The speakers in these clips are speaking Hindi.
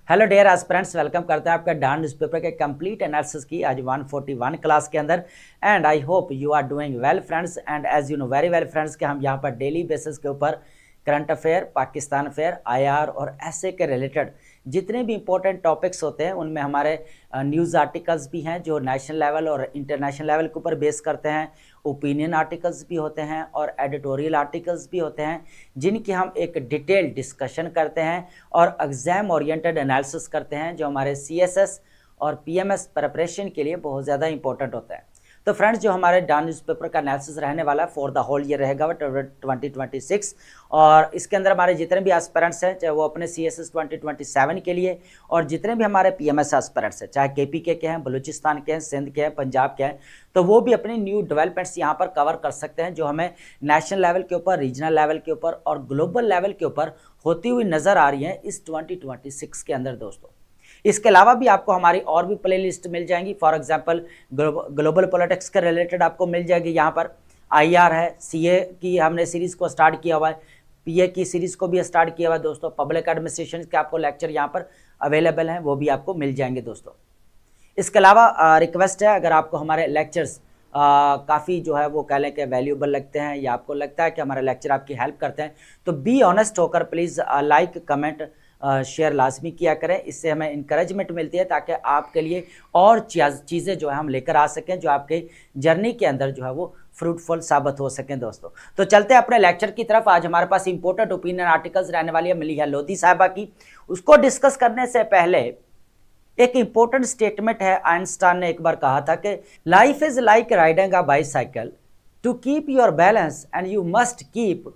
हेलो डियर एस्पिरेंट्स, वेलकम करते हैं आपका डान न्यूज़पेपर के कंप्लीट एनालिसिस की आज 141 क्लास के अंदर। And I hope you are doing well friends. And as you know very well friends कि हम यहाँ पर डेली बेसिस के ऊपर current affair, Pakistan affair, IR और ऐसे के रिलेटेड जितने भी इंपॉर्टेंट टॉपिक्स होते हैं उनमें हमारे न्यूज़ आर्टिकल्स भी हैं जो नेशनल लेवल और इंटरनेशनल लेवल के ऊपर बेस करते हैं, ओपिनियन आर्टिकल्स भी होते हैं और एडिटोरियल आर्टिकल्स भी होते हैं जिनकी हम एक डिटेल डिस्कशन करते हैं और एग्जाम ओरिएंटेड एनालिसिस करते हैं जो हमारे सीएसएस और पीएमएस प्रिपरेशन के लिए बहुत ज़्यादा इंपॉर्टेंट होता है। तो फ्रेंड्स, जो हमारे डान न्यूज़पेपर का एनालिसिस रहने वाला फॉर द होल ईयर रहेगा 2026 और इसके अंदर हमारे जितने भी एस्पिरेंट्स हैं चाहे वो अपने सीएसएस 2027 के लिए और जितने भी हमारे पीएमएस एस्पिरेंट्स हैं चाहे केपी के हैं, बलूचिस्तान के हैं, सिंध के हैं, पंजाब के हैं, तो वो भी अपनी न्यू डेवलपमेंट्स यहाँ पर कवर कर सकते हैं जो हमें नेशनल लेवल के ऊपर, रीजनल लेवल के ऊपर और ग्लोबल लेवल के ऊपर होती हुई नज़र आ रही हैं इस 2026 के अंदर दोस्तों। इसके अलावा भी आपको हमारी और भी प्लेलिस्ट मिल जाएंगी। फॉर एग्जांपल ग्लोबल पॉलिटिक्स के रिलेटेड आपको मिल जाएगी, यहाँ पर आईआर है, सीए की हमने सीरीज़ को स्टार्ट किया हुआ है, पीए की सीरीज़ को भी स्टार्ट किया हुआ है दोस्तों, पब्लिक एडमिनिस्ट्रेशन के आपको लेक्चर यहाँ पर अवेलेबल हैं, वो भी आपको मिल जाएंगे दोस्तों। इसके अलावा रिक्वेस्ट है, अगर आपको हमारे लेक्चर्स काफ़ी जो है वो कह लें कि वैल्यूएबल लगते हैं या आपको लगता है कि हमारे लेक्चर आपकी हेल्प करते हैं तो बी ऑनेस्ट होकर प्लीज़ लाइक, कमेंट, शेयर लाजमी किया करें। इससे हमें इंकरेजमेंट मिलती है ताकि आपके लिए और चीज़ें जो है हम लेकर आ सकें जो आपके जर्नी के अंदर जो है वो फ्रूटफुल साबित हो सकें दोस्तों। तो चलते हैं अपने लेक्चर की तरफ। आज हमारे पास इंपॉर्टेंट ओपिनियन आर्टिकल्स रहने वाली है मलिहा लोधी साहिबा की। उसको डिस्कस करने से पहले एक इंपॉर्टेंट स्टेटमेंट है, आइंस्टाइन ने एक बार कहा था कि life is like riding a bicycle, to keep your balance and you must keep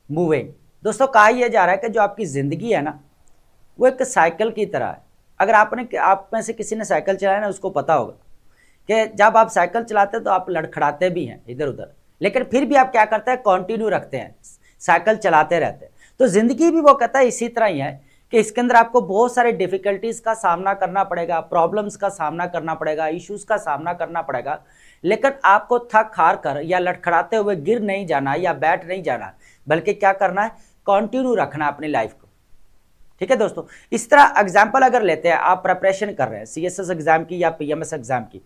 moving. दोस्तों, कहा यह जा रहा है कि जो आपकी ज़िंदगी है ना वो एक साइकिल की तरह है। अगर आप में से किसी ने साइकिल चलाया ना उसको पता होगा कि जब आप साइकिल चलाते हैं तो आप लड़खड़ाते भी हैं इधर उधर, लेकिन फिर भी आप क्या करते हैं, कंटिन्यू रखते हैं, साइकिल चलाते रहते हैं। तो ज़िंदगी भी वो कहता है इसी तरह ही है कि इसके अंदर आपको बहुत सारे डिफ़िकल्टीज़ का सामना करना पड़ेगा, प्रॉब्लम्स का सामना करना पड़ेगा, इश्यूज़ का सामना करना पड़ेगा, लेकिन आपको थक हार कर या लड़खड़ाते हुए गिर नहीं जाना या बैठ नहीं जाना, बल्कि क्या करना है, कंटिन्यू रखना अपनी लाइफ को। ठीक है दोस्तों। इस तरह एग्जाम्पल अगर लेते हैं, आप प्रिपरेशन कर रहे हैं सीएसएस एग्जाम की या पीएमएस एग्जाम की,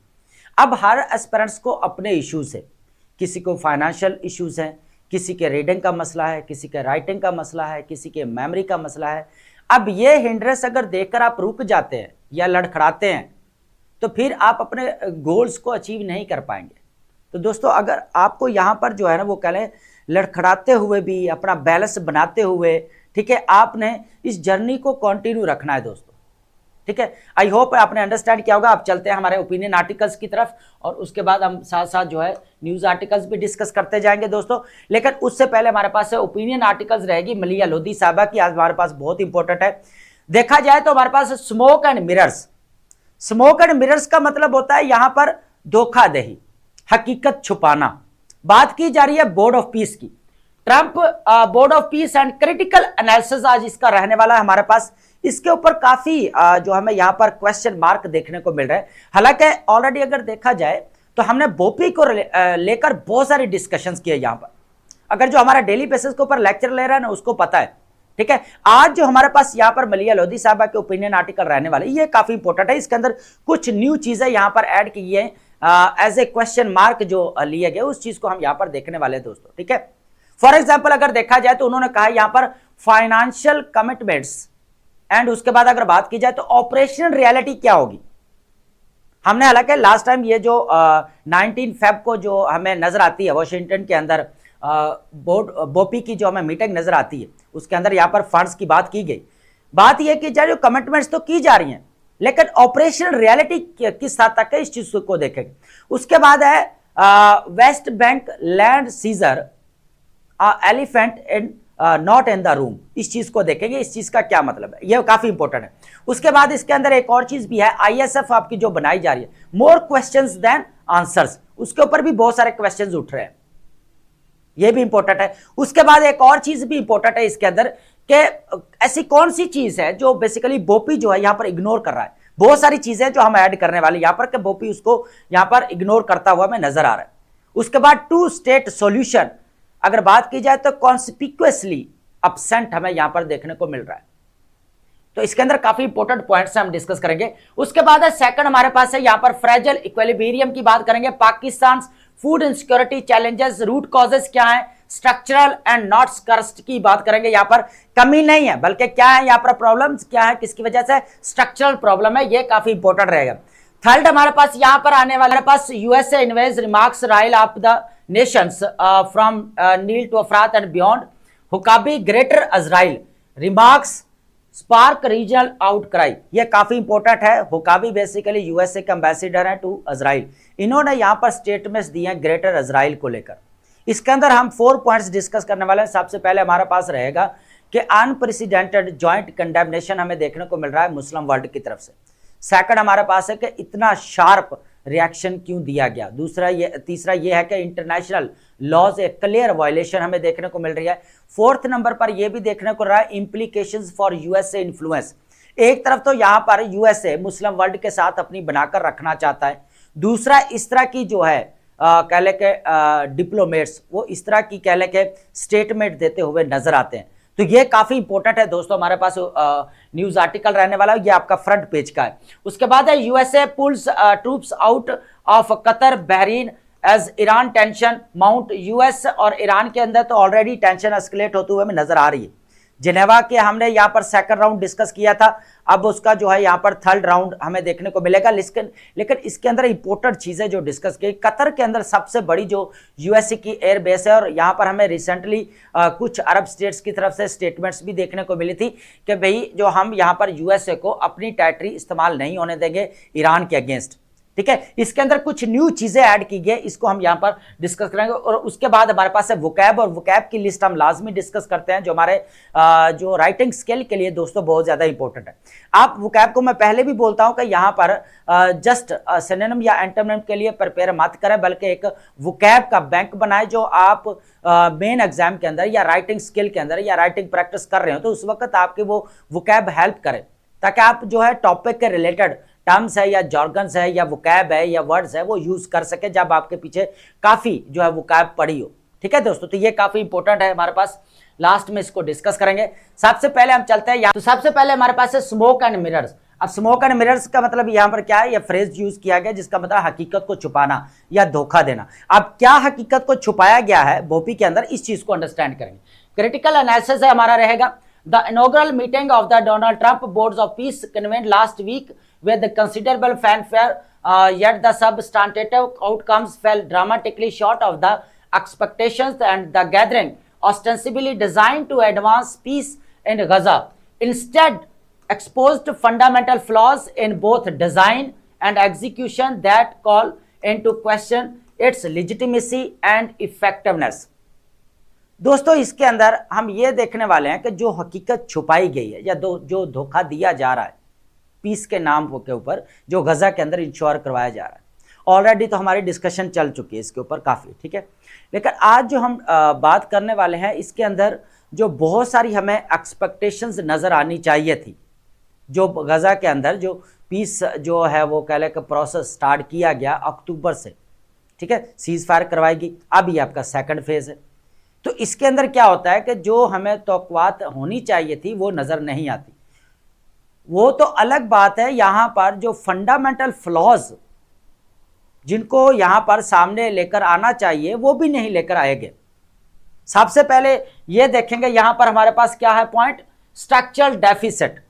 अब हर एस्पिरेंट्स को अपने इश्यूज है, किसी को फाइनेंशियल इश्यूज हैं, किसी के रीडिंग का मसला है, किसी के राइटिंग का मसला है, किसी के मेमोरी का मसला है। अब ये हिंड्रेंस अगर देखकर आप रुक जाते हैं या लड़खड़ाते हैं तो फिर आप अपने गोल्स को अचीव नहीं कर पाएंगे। तो दोस्तों, अगर आपको यहाँ पर जो है ना वो कह लें लड़खड़ाते हुए भी अपना बैलेंस बनाते हुए, ठीक है, आपने इस जर्नी को कंटिन्यू रखना है दोस्तों। ठीक है, आई होप आपने अंडरस्टैंड किया होगा। आप चलते हैं हमारे ओपिनियन आर्टिकल्स की तरफ और उसके बाद हम साथ साथ जो है न्यूज़ आर्टिकल्स भी डिस्कस करते जाएंगे दोस्तों। लेकिन उससे पहले हमारे पास ओपिनियन आर्टिकल्स रहेगी मलिहा लोधी साहिबा की, आज हमारे पास बहुत इंपॉर्टेंट है। देखा जाए तो हमारे पास smoke and mirrors. Smoke and mirrors का मतलब होता है यहां पर धोखाधड़ी, हकीकत छुपाना। बात की जा रही है बोर्ड ऑफ पीस की, Trump board of peace and critical analysis आज इसका रहने वाला है हमारे पास। इसके ऊपर काफी जो हमें यहाँ पर क्वेश्चन मार्क देखने को मिल रहा है। हालांकि ऑलरेडी अगर देखा जाए तो हमने बोपी को लेकर बहुत सारे डिस्कशंस किए यहाँ पर। अगर जो हमारा डेली बेसिस के ऊपर लेक्चर ले रहा है ना उसको पता है। ठीक है, आज जो हमारे पास यहाँ पर मलिहा लोधी साहिबा के ओपिनियन आर्टिकल रहने वाले ये काफी इंपॉर्टेंट है। इसके अंदर कुछ न्यू चीजें यहाँ पर ऐड की है, एज ए क्वेश्चन मार्क जो लिए गए उस चीज को हम यहाँ पर देखने वाले हैं दोस्तों। ठीक है, फॉर एग्जाम्पल अगर देखा जाए तो उन्होंने कहा यहाँ पर फाइनेंशियल कमिटमेंट्स एंड उसके बाद अगर बात की जाए तो ऑपरेशनल रियलिटी क्या होगी। हमने हालांकि लास्ट टाइम ये जो 19 फेब को जो हमें नजर आती है वॉशिंगटन के अंदर बोपी की जो हमें मीटिंग नजर आती है उसके अंदर यहाँ पर फंड्स की बात की गई। बात यह की जाए जो कमिटमेंट्स तो की जा रही हैं लेकिन ऑपरेशनल रियलिटी किस हद तक है इस चीज को देखेंगे। उसके बाद है West Bank land seizure elephant in not in the room, इस चीज को देखेंगे, इस चीज का क्या मतलब है, यह काफी इंपॉर्टेंट है। उसके बाद इसके अंदर एक और चीज भी है, आईएसएफ आपकी जो बनाई जा रही है, मोर क्वेश्चंस देन आंसर्स, उसके ऊपर भी बहुत सारे क्वेश्चंस उठ रहे हैं, यह भी इंपॉर्टेंट है। उसके बाद एक और चीज भी इंपॉर्टेंट है इसके अंदर कि ऐसी कौन सी चीज है जो बेसिकली बोपी जो है यहां पर इग्नोर कर रहा है। बहुत सारी चीजें जो हम ऐड करने वाले यहां पर कि बोपी उसको यहां पर इग्नोर करता हुआ हमें नजर आ रहा है। उसके बाद टू स्टेट सॉल्यूशन अगर बात की जाए तो कॉन्स्पिक्युअसली अब्सेंट हमें यहां पर देखने को मिल रहा है। तो इसके अंदर काफी इंपॉर्टेंट पॉइंट्स हम डिस्कस करेंगे। उसके बाद है सेकंड हमारे पास है यहां पर फ्रेजाइल इक्विलिब्रियम की बात करेंगे, Pakistan food insecurity challenges, root causes क्या है, स्ट्रक्चरल एंड नॉट स्कर्स्ट की बात करेंगे। यहां पर कमी नहीं है बल्कि क्या है यहां पर प्रॉब्लम्स क्या है, किसकी वजह से स्ट्रक्चरल प्रॉब्लम है, ये काफी इंपॉर्टेंट रहेगा। थर्ड हमारे पास यहां पर आने वाले पास USA envoy's remarks rile of the nations from Nile to Euphrates and beyond, Huckabee greater Israel remarks spark regional outcry, ये काफी इंपॉर्टेंट है। हुकाबी बेसिकली यूएसए के एम्बेसडर हैं टू अजराइल, इन्होंने यहां पर स्टेटमेंट्स दिए हैं ग्रेटर अजराइल को लेकर। इसके अंदर हम 4 पॉइंट्स डिस्कस करने वाले हैं। सबसे पहले हमारे पास रहेगा कि अनप्रेसिडेंटेड जॉइंट कंडेमनेशन हमें देखने को मिल रहा है मुस्लिम वर्ल्ड की तरफ से। सेकंड हमारे पास है कि इतना शार्प रिएक्शन क्यों दिया गया। तीसरा ये है कि इंटरनेशनल लॉज एक क्लियर वायलेशन हमें देखने को मिल रही है। फोर्थ नंबर पर यह भी देखने को रहा है इंप्लीकेशंस फॉर यूएसए इन्फ्लुएंस। एक तरफ तो यहां पर यूएसए मुस्लिम वर्ल्ड के साथ अपनी बनाकर रखना चाहता है, दूसरा इस तरह की जो है कह ले के डिप्लोमेट्स वो इस तरह की कह ले के स्टेटमेंट देते हुए नजर आते हैं। तो ये काफी इंपॉर्टेंट है दोस्तों, हमारे पास न्यूज आर्टिकल रहने वाला है, ये आपका फ्रंट पेज का है। उसके बाद है USA pulls troops out of Qatar Bahrain as Iran tension mount. US और ईरान के अंदर तो ऑलरेडी टेंशन एस्केलेट होते हुए हमें नजर आ रही है। जिनेवा के हमने यहाँ पर सेकंड राउंड डिस्कस किया था, अब उसका जो है यहाँ पर थर्ड राउंड हमें देखने को मिलेगा। लेकिन इसके अंदर इंपॉर्टेंट चीजें जो डिस्कस की, कतर के अंदर सबसे बड़ी जो यूएसए की एयर बेस है, और यहाँ पर हमें रिसेंटली कुछ अरब स्टेट्स की तरफ से स्टेटमेंट्स भी देखने को मिली थी कि भाई जो हम यहाँ पर यूएसए को अपनी टेरिटरी इस्तेमाल नहीं होने देंगे ईरान के अगेंस्ट। ठीक है, इसके अंदर कुछ न्यू चीजें ऐड की गई, इसको हम यहां पर डिस्कस करेंगे। और उसके बाद हमारे पास है वोकैब, और वोकैब की लिस्ट हम लाजमी डिस्कस करते हैं जो हमारे जो राइटिंग स्किल के लिए दोस्तों बहुत ज्यादा इंपॉर्टेंट है। आप वोकैब को मैं पहले भी बोलता हूं कि यहां पर जस्ट सिनोनिम या एंटोनिम के लिए प्रिपेयर मत करें, बल्कि एक वोकैब का बैंक बनाए जो आप मेन एग्जाम के अंदर या राइटिंग स्किल के अंदर या राइटिंग प्रैक्टिस कर रहे हो तो उस वक्त आपके वो वोकैब हेल्प करे, ताकि आप जो है टॉपिक के रिलेटेड टर्म्स है या जॉर्गन्स है या वोकैब है या वर्ड्स है वो यूज कर सके जब आपके पीछे काफी जो है वोकैब पड़ी हो। ठीक है दोस्तों, तो ये काफी इंपॉर्टेंट है हमारे पास, लास्ट में इसको डिस्कस करेंगे। सबसे पहले हम चलते हैं तो सबसे पहले हमारे पास है स्मोक एंड मिरर्स। अब स्मोक एंड मिरर्स का मतलब यहाँ पर क्या है, यह फ्रेज यूज किया गया जिसका मतलब हकीकत को छुपाना या धोखा देना। अब क्या हकीकत को छुपाया गया है भोपी के अंदर, इस चीज को अंडरस्टैंड करेंगे। क्रिटिकल एनालिसिस है हमारा रहेगा। The inaugural meeting of the Donald Trump Boards of Peace convened last week with considerable fanfare, yet the substantive outcomes fell dramatically short of the expectations, and the gathering, ostensibly designed to advance peace in Gaza, instead exposed fundamental flaws in both design and execution that call into question its legitimacy and effectiveness। दोस्तों इसके अंदर हम ये देखने वाले हैं कि जो हकीकत छुपाई गई है या जो धोखा दिया जा रहा है पीस के नाम के ऊपर, जो गजा के अंदर इंश्योर करवाया जा रहा है, ऑलरेडी तो हमारी डिस्कशन चल चुकी है इसके ऊपर काफ़ी। ठीक है, लेकिन आज जो हम बात करने वाले हैं इसके अंदर जो बहुत सारी हमें एक्सपेक्टेशंस नज़र आनी चाहिए थी, जो गजा के अंदर जो पीस जो है वो कह लें कि प्रोसेस स्टार्ट किया गया अक्टूबर से। ठीक है, सीज फायर करवाएगी, अब ये आपका सेकंड फेज है। तो इसके अंदर क्या होता है कि जो हमें तौक़ुआत होनी चाहिए थी वो नज़र नहीं आती। वो तो अलग बात है, यहाँ पर जो फंडामेंटल फ्लॉज जिनको यहाँ पर सामने लेकर आना चाहिए वो भी नहीं लेकर आएंगे। सबसे पहले ये देखेंगे यहाँ पर हमारे पास क्या है पॉइंट, स्ट्रक्चरल डेफिसिट।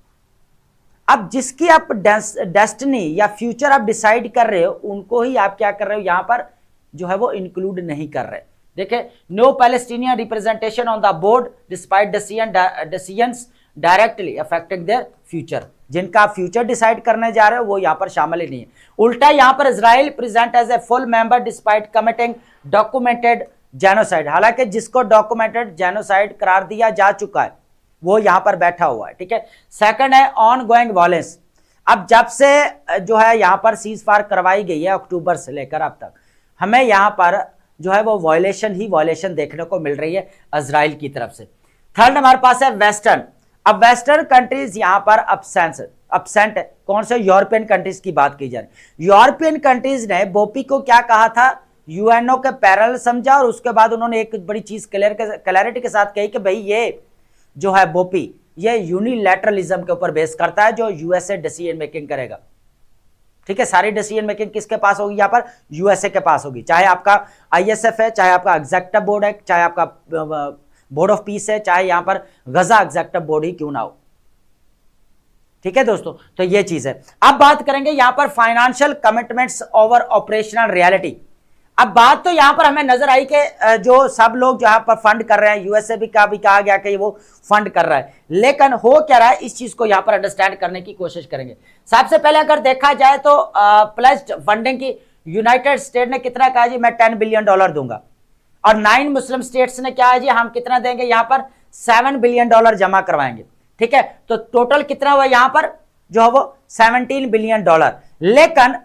अब जिसकी आप डेस्टिनी या फ्यूचर आप डिसाइड कर रहे हो उनको ही आप क्या कर रहे हो यहाँ पर जो है वो इंक्लूड नहीं कर रहे। देखिए, no Palestinian representation on the board despite decisions directly affecting their future. जिनका फ्यूचर डिसाइड करने जा रहे हो वो यहाँ पर शामिल ही नहीं है। उल्टा यहाँ पर Israel present as a full member despite committing documented genocide. हालांकि जिसको डॉक्यूमेंटेड जेनोसाइड करार दिया जा चुका है वो यहाँ पर बैठा हुआ है। ठीक है, सेकंड है ऑन गोइंग वायलेंस। अब जब से जो है यहाँ पर सीज फायर करवाई गई है अक्टूबर से लेकर अब तक हमें यहाँ पर जो है वो वायलेशन देखने को मिल रही है इजराइल की तरफ से। थर्ड हमारे पास है वेस्टर्न। अब वेस्टर्न कंट्रीज यहां पर अपसेंट है। कौन से? यूरोपियन कंट्रीज की बात की जा रही है। यूरोपियन कंट्रीज ने बोपी को क्या कहा था, यूएनओ के पैरेलल समझा और उसके बाद उन्होंने एक बड़ी चीज क्लैरिटी के साथ कही कि भाई ये जो है बोपी ये यूनिलैटरलिज्म के ऊपर बेस करता है, जो यूएसए डिसीजन मेकिंग करेगा। ठीक है, सारी डिसीजन मेकिंग किसके पास होगी? यहां पर यूएसए के पास होगी, चाहे आपका आईएसएफ है, चाहे आपका एग्जेक्टिव बोर्ड है, चाहे आपका बोर्ड ऑफ पीस है, चाहे यहां पर गजा एग्जेक्टिव बोर्ड ही क्यों ना हो। ठीक है दोस्तों, तो ये चीज है। अब बात करेंगे यहां पर financial commitments over operational reality. अब बात तो यहां पर हमें नजर आई कि जो सब लोग जहां पर फंड कर रहे हैं, यूएसए भी कहा गया कि वो फंड कर रहा है, लेकिन हो क्या रहा है इस चीज को यहां पर अंडरस्टैंड करने की कोशिश करेंगे। सबसे पहले अगर देखा जाए तो प्लस फंडिंग की यूनाइटेड स्टेट ने कितना कहा जी, मैं $10 बिलियन दूंगा, और 9 मुस्लिम स्टेट्स ने क्या है जी, हम कितना देंगे, यहां पर $7 बिलियन जमा करवाएंगे। ठीक है, तो टोटल कितना हुआ यहां पर जो है वो $17 बिलियन। लेकिन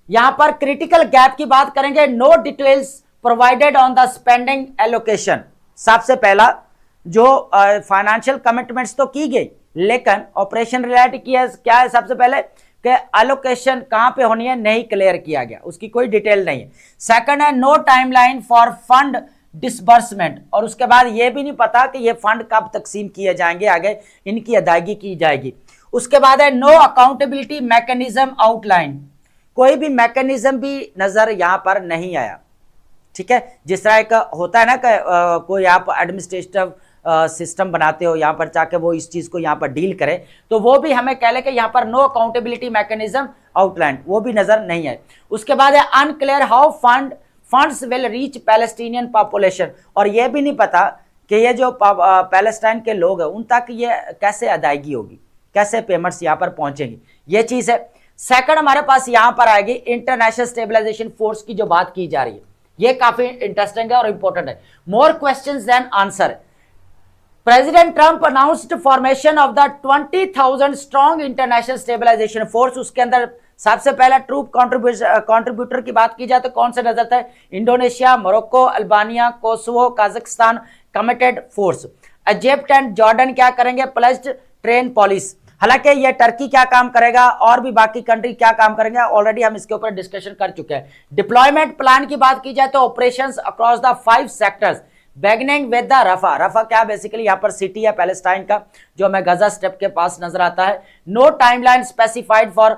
यहां पर क्रिटिकल गैप की बात करेंगे, no details provided on the spending allocation. सबसे पहला जो फाइनेंशियल कमिटमेंट्स तो की गई, लेकिन ऑपरेशन रिलेटेड क्या है सबसे पहले कि एलोकेशन कहां पे होनी है नहीं क्लियर किया गया, उसकी कोई डिटेल नहीं है। सेकंड है no timeline for fund disbursement, और उसके बाद यह भी नहीं पता कि ये फंड कब तकसीम किए जाएंगे, आगे इनकी अदायगी की जाएगी। उसके बाद है नो अकाउंटेबिलिटी मैकेनिज्म आउटलाइन, कोई भी मैकेनिज्म भी नजर यहां पर नहीं आया। ठीक है, जिस तरह एक होता है ना कि कोई आप एडमिनिस्ट्रेटिव सिस्टम बनाते हो, यहां पर चाहे वो इस चीज को यहां पर डील करे, तो वो भी हमें कह ले कि यहां पर नो अकाउंटेबिलिटी मैकेनिज्म आउटलाइन, वो भी नजर नहीं आए। उसके बाद है unclear how funds will reach Palestinian population, और ये भी नहीं पता कि ये जो पैलेस्टाइन के लोग हैं उन तक ये कैसे अदायगी होगी, कैसे पेमेंट्स यहां पर पहुंचेंगी, ये चीज है। सेकंड हमारे पास यहां पर आएगी इंटरनेशनल स्टेबलाइजेशन फोर्स की जो बात की जा रही है, ये काफी इंटरेस्टिंग है और इंपॉर्टेंट है। More questions than answer. President Trump announced formation of the 20,000 strong international stabilisation force. उसके अंदर सबसे पहला ट्रूप कंट्रीब्यूटर की बात की जाए तो कौन से नजर था? Indonesia, Morocco, Albania, Kosovo, Kazakhstan committed force. Egypt and Jordan क्या करेंगे? प्लस्ड ट्रेन पॉलिस। हालांकि ये टर्की क्या काम करेगा और भी बाकी कंट्री क्या काम करेंगे, ऑलरेडी हम इसके ऊपर डिस्कशन कर चुके हैं। डिप्लॉयमेंट प्लान की बात की जाए तो operations across the 5 sectors beginning with the Rafah. Rafah क्या बेसिकली यहाँ पर सिटी है पैलेस्टाइन का, जो हमें गजा स्टेप के पास नजर आता है। No timeline specified for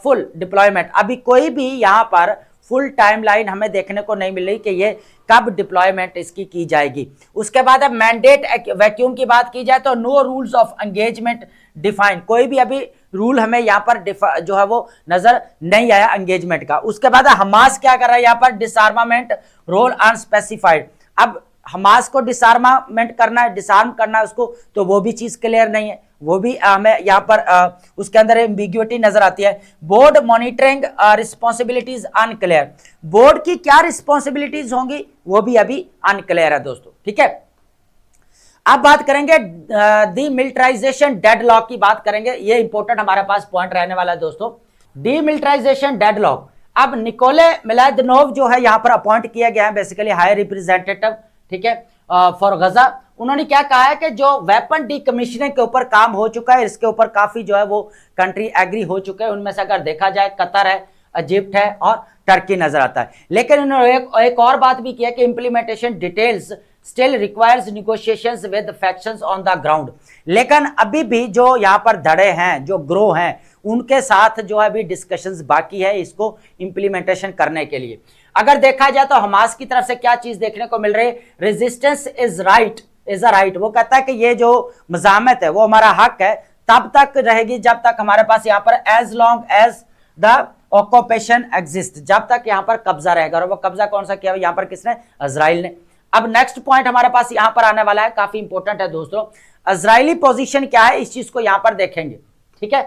full deployment. अभी कोई भी यहाँ पर फुल टाइमलाइन हमें देखने को नहीं मिल रही कि ये कब डिप्लॉयमेंट इसकी की जाएगी। उसके बाद अब मैंडेट वैक्यूम की बात की जाए तो no rules of engagement define, कोई भी अभी रूल हमें यहाँ पर जो है वो नजर नहीं आया एंगेजमेंट का। उसके बाद हमास क्या कर रहा है यहाँ पर? Disarmament role unspecified. अब हमास को डिसआर्मामेंट करना है, डिसआर्म करना है उसको, तो वो भी चीज क्लियर नहीं है, वो भी हमें यहाँ पर उसके अंदर एम्बिग्युइटी नजर आती है। Board monitoring responsibilities unclear, board की क्या रिस्पॉन्सिबिलिटीज होंगी वो भी अभी अनक्लियर है दोस्तों। ठीक है, अब बात करेंगे डीमिलिटराइजेशन डेडलॉक की बात करेंगे, ये इंपॉर्टेंट हमारे पास पॉइंट रहने वाला है दोस्तों। डीमिलिटराइजेशन डेडलॉक, अब निकोले मिलादनोव जो है यहाँ पर अपॉइंट किया गया है बेसिकली हाई रिप्रेजेंटेटिव, ठीक है, फॉर गजा। उन्होंने क्या कहा है कि जो वेपन डीकमिशनिंग के ऊपर काम हो चुका है, इसके ऊपर काफी जो है वो कंट्री एग्री हो चुके हैं। उनमें से अगर देखा जाए कतर है, इजिप्ट है और टर्की नजर आता है। लेकिन उन्होंने एक और बात भी किया कि implementation details still requires negotiations with factions on the ground. लेकिन अभी भी जो यहाँ पर धड़े हैं, जो ग्रो हैं, उनके साथ जो है अभी डिस्कशंस बाकी है इसको इंप्लीमेंटेशन करने के लिए। अगर देखा जाए तो हमास की तरफ से क्या चीज देखने को मिल रही है? Resistance is right, is a right. वो कहता है कि ये जो मज़ामत है वो हमारा हक है, तब तक रहेगी जब तक हमारे पास यहाँ पर as long as the occupation exist, जब तक यहाँ पर कब्जा रहेगा। और वो कब्जा कौन सा किया यहाँ पर? किसने? इजराइल ने। अब नेक्स्ट पॉइंट हमारे पास यहाँ पर आने वाला है, काफी इंपॉर्टेंट है दोस्तों। इजरायली पोजीशन क्या है, इस चीज को यहाँ पर देखेंगे। ठीक है,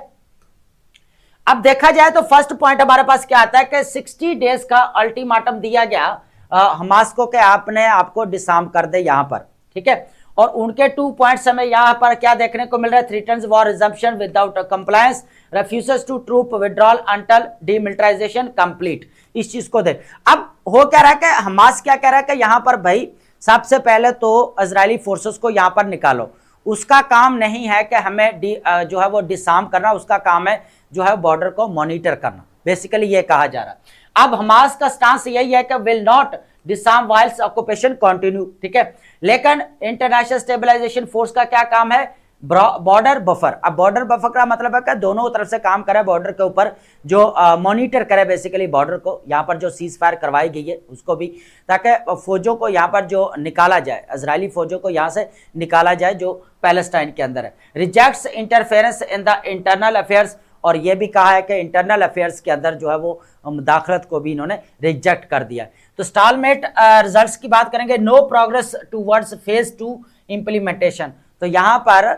अब देखा जाए तो फर्स्ट पॉइंट हमारे पास क्या आता है कि 60 डेज का अल्टीमेटम दिया गया हमास को कि आपने आपको डिसआर्म कर दे यहाँ पर। ठीक है, और उनके 2 पॉइंट्स हमें यहाँ पर क्या देखने को मिल रहा है? Threatens war resumption without compliance, refuses to troop withdrawal until demilitarisation complete. इस चीज को देख। अब हो क्या रहा है कि हमास क्या कह रहा है कि यहाँ पर भाई सबसे पहले तो इजरायली फोर्सेस को यहाँ पर निकालो। उसका काम नहीं है कि हमें जो है वो डिसआर्म करना, उसका काम है जो है बॉर्डर को मॉनिटर करना, बेसिकली ये कहा जा रहा है। अब हमास का स्टांस यही है कि will not disarm whilst occupation continue, ठीक है। लेकिन इंटरनेशनल स्टेबलाइजेशन फोर्स का क्या काम है, बॉर्डर बफर। अब बॉर्डर बफर का मतलब है कि दोनों तरफ से काम करे बॉर्डर के ऊपर, जो मॉनिटर करे बेसिकली बॉर्डर को, यहाँ पर जो सीज फायर करवाई गई है उसको भी, ताकि फौजों को यहाँ पर जो निकाला जाए, इजरायली फौजों को यहाँ से निकाला जाए जो पैलेस्टाइन के अंदर है। Rejects interference in the internal affairs, और ये भी कहा है कि इंटरनल अफेयर्स के अंदर जो है वो मुदाखलत को भी इन्होंने रिजेक्ट कर दिया। तो स्टालमेट रिजल्ट्स की बात करेंगे, no progress towards phase 2 implementation. तो यहाँ पर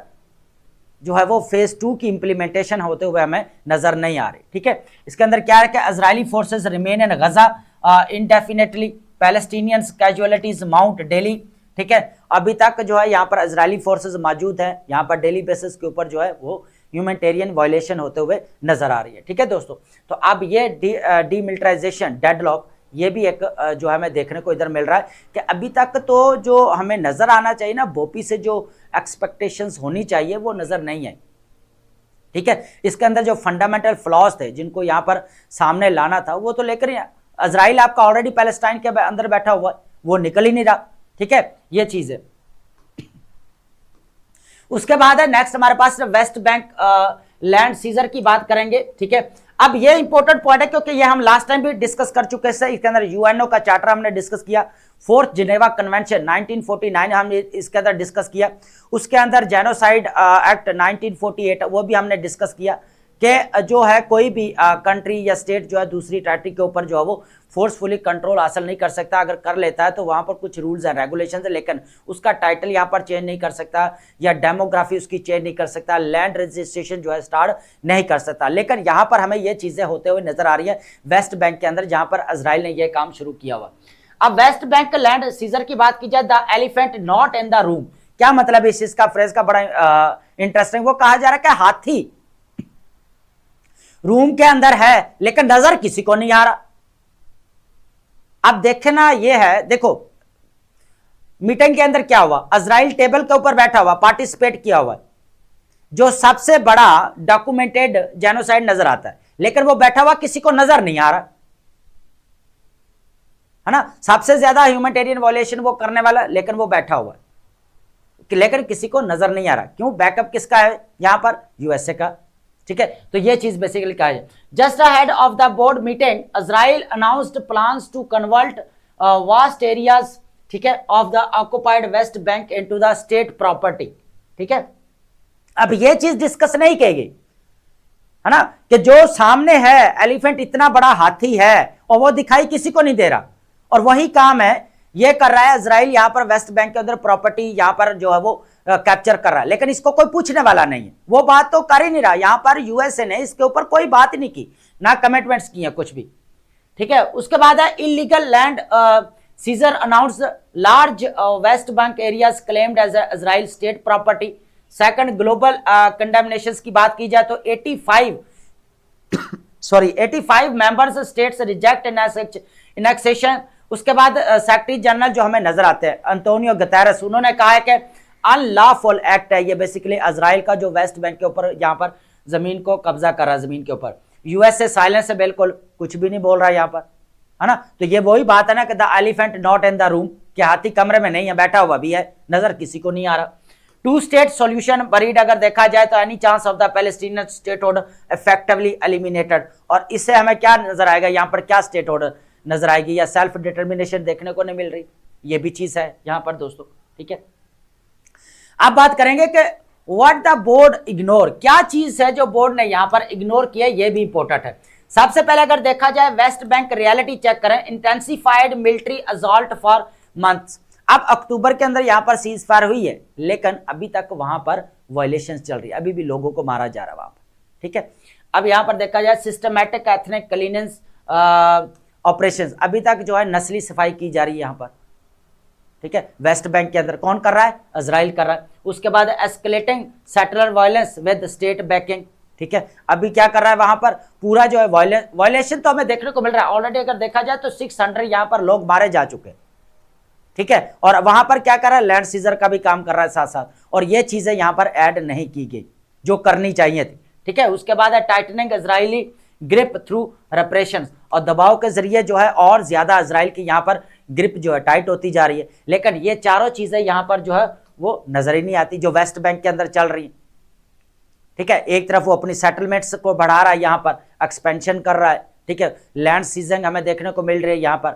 जो है वो फेज 2 की इंप्लीमेंटेशन होते हुए हमें नजर नहीं आ रही, ठीक है। इसके अंदर क्या है कि Israeli forces remain in Gaza indefinitely, Palestinians casualties mount daily, ठीक है। अभी तक जो है यहाँ पर इजरायली फोर्सेस मौजूद हैं, यहाँ पर डेली बेसिस के ऊपर जो है वो ह्यूमैनिटेरियन वायलेशन होते हुए नजर आ रही है, ठीक है दोस्तों। तो अब ये डीमिलिटराइजेशन डेडलॉक, ये भी एक जो हमें देखने को इधर मिल रहा है कि अभी तक तो जो हमें नजर आना चाहिए ना, बोपी से जो एक्सपेक्टेशंस होनी चाहिए वो नजर नहीं है, ठीक है। इसके अंदर जो फंडामेंटल फ्लॉज थे जिनको यहाँ पर सामने लाना था वो तो लेकर इजराइल आपका ऑलरेडी पैलेस्टाइन के अंदर बैठा हुआ है, वो निकल ही नहीं रहा, ठीक है, ये चीज है। उसके बाद है नेक्स्ट हमारे पास वेस्ट बैंक लैंड सीजर की बात करेंगे, ठीक है। अब ये इंपॉर्टेंट पॉइंट है क्योंकि ये हम लास्ट टाइम भी डिस्कस कर चुके हैं। इसके अंदर यूएनओ का चार्टर हमने डिस्कस किया, फोर्थ जिनेवा कन्वेंशन 1949 हमने इसके अंदर डिस्कस किया। उसके अंदर जेनोसाइड एक्ट 1948 वो भी हमने डिस्कस किया कि जो है कोई भी कंट्री या स्टेट जो है दूसरी टेरिटरी के ऊपर जो है वो फोर्सफुली कंट्रोल हासिल नहीं कर सकता। अगर कर लेता है तो वहां पर कुछ रूल्स एंड रेगुलेशंस है, लेकिन उसका टाइटल यहाँ पर चेंज नहीं कर सकता या डेमोग्राफी उसकी चेंज नहीं कर सकता, लैंड रजिस्ट्रेशन जो है स्टार्ट नहीं कर सकता। लेकिन यहाँ पर हमें ये चीजें होते हुए नजर आ रही है वेस्ट बैंक के अंदर, जहां पर इजराइल ने यह काम शुरू किया हुआ। अब वेस्ट बैंक लैंड सीजर की बात की जाए, the elephant not in the room, क्या मतलब है इसका फ्रेज का, बड़ा इंटरेस्टिंग। वो कहा जा रहा है कि हाथी रूम के अंदर है लेकिन नजर किसी को नहीं आ रहा। अब देखना यह है, देखो मीटिंग के अंदर क्या हुआ, इजराइल टेबल के ऊपर बैठा हुआ, पार्टिसिपेट किया हुआ, जो सबसे बड़ा डॉक्यूमेंटेड जेनोसाइड नजर आता है, लेकिन वो बैठा हुआ किसी को नजर नहीं आ रहा, है ना। सबसे ज्यादा ह्यूमैनिटेरियन वायलेशन वो करने वाला, लेकिन वो बैठा हुआ है, लेकिन किसी को नजर नहीं आ रहा। क्यों? बैकअप किसका है यहां पर, यूएसए का, ठीक है। तो ये चीज बेसिकली कहा है। Just ahead of the board meeting Israel announced plans to convert vast areas, ठीक है, of the occupied West Bank into the state property, ठीक है। अब ये चीज डिस्कस नहीं की गई, है ना, कि जो सामने है एलिफेंट इतना बड़ा हाथी है और वो दिखाई किसी को नहीं दे रहा, और वही काम है ये कर रहा है इजराइल यहां पर वेस्ट बैंक के अंदर प्रॉपर्टी यहां पर जो है वो कैप्चर कर रहा है, लेकिन इसको कोई पूछने वाला नहीं है, वो बात तो कर ही नहीं रहा। यहां पर यूएसए ने इसके ऊपर कोई बात नहीं की, ना कमिटमेंट्स किए कुछ भी, ठीक है। उसके बाद है illegal land seizure announce large West Bank areas claimed as Israel state property. Second global condemnations की बात की जाए तो 85 मेंबर्स स्टेट्स रिजेक्ट इनेक्सेशन। उसके बाद सेक्रेटरी जनरल जो हमें नजर आते हैं अंतोनियो गुतेरेस, उन्होंने कहा है कि अनलॉफुल एक्ट है ये बेसिकली इजराइल का जो वेस्ट बैंक के ऊपर यहाँ पर जमीन को कब्जा कर रहा है, जमीन के ऊपर। यूएसए साइलेंस है, बिल्कुल कुछ भी नहीं बोल रहा है यहाँ पर, है ना। तो ये वही बात है ना कि the elephant not in the room, कि हाथी कमरे में नहीं है, बैठा हुआ भी है, नजर किसी को नहीं आ रहा। टू स्टेट सॉल्यूशन बरीड अगर देखा जाए तो any chance of the Palestinian state order effectively eliminated, और इससे हमें क्या नजर आएगा, यहाँ पर क्या स्टेट ऑर्डर नजर आएगी या सेल्फ डिटर्मिनेशन देखने को नहीं मिल रही, ये भी चीज है यहाँ पर दोस्तों, ठीक है। अब बात करेंगे कि व्हाट द बोर्ड इग्नोर, क्या चीज है जो बोर्ड ने यहाँ पर इग्नोर किया, ये भी इंपॉर्टेंट है। सबसे पहले अगर देखा जाए वेस्ट बैंक रियलिटी चेक करें, intensified military assault for months. अब अक्टूबर के अंदर यहाँ पर सीज फायर हुई है, लेकिन अभी तक वहां पर वायलेशंस चल रही है, अभी भी लोगों को मारा जा रहा है वहां पर, ठीक है। अब यहाँ पर देखा जाए सिस्टमैटिक एथनिक क्लीनेंस ऑपरेशंस, अभी तक जो है नस्ली सफाई की जा रही है यहाँ पर, ठीक है। वेस्ट बैंक के अंदर कौन कर रहा है, इजराइल कर रहा है। उसके बाद escalating settler violence with state backing, ठीक है। अभी क्या कर रहा है वहां पर, पूरा जो है वायलेशन तो हमें देखने को मिल रहा है ऑलरेडी। अगर देखा जाए तो 600 यहाँ पर लोग मारे जा चुके हैं, ठीक है। और वहां पर क्या कर रहा है, लैंड सीजर का भी काम कर रहा है साथ साथ, और ये चीजें यहाँ पर ऐड नहीं की गई जो करनी चाहिए थी, ठीक है। उसके बाद है टाइटनिंग इजरायली ग्रिप थ्रू रेप्रेशन, और दबाव के जरिए जो है और ज्यादा इजराइल की यहाँ पर ग्रिप जो है टाइट होती जा रही है। लेकिन ये चारों चीजें यहाँ पर जो है वो नजर ही नहीं आती जो वेस्ट बैंक के अंदर चल रही है। ठीक है, एक तरफ वो अपनी सेटलमेंट्स को बढ़ा रहा है, यहाँ पर एक्सपेंशन कर रहा है। ठीक है, लैंड सीजिंग हमें देखने को मिल रही है यहाँ पर।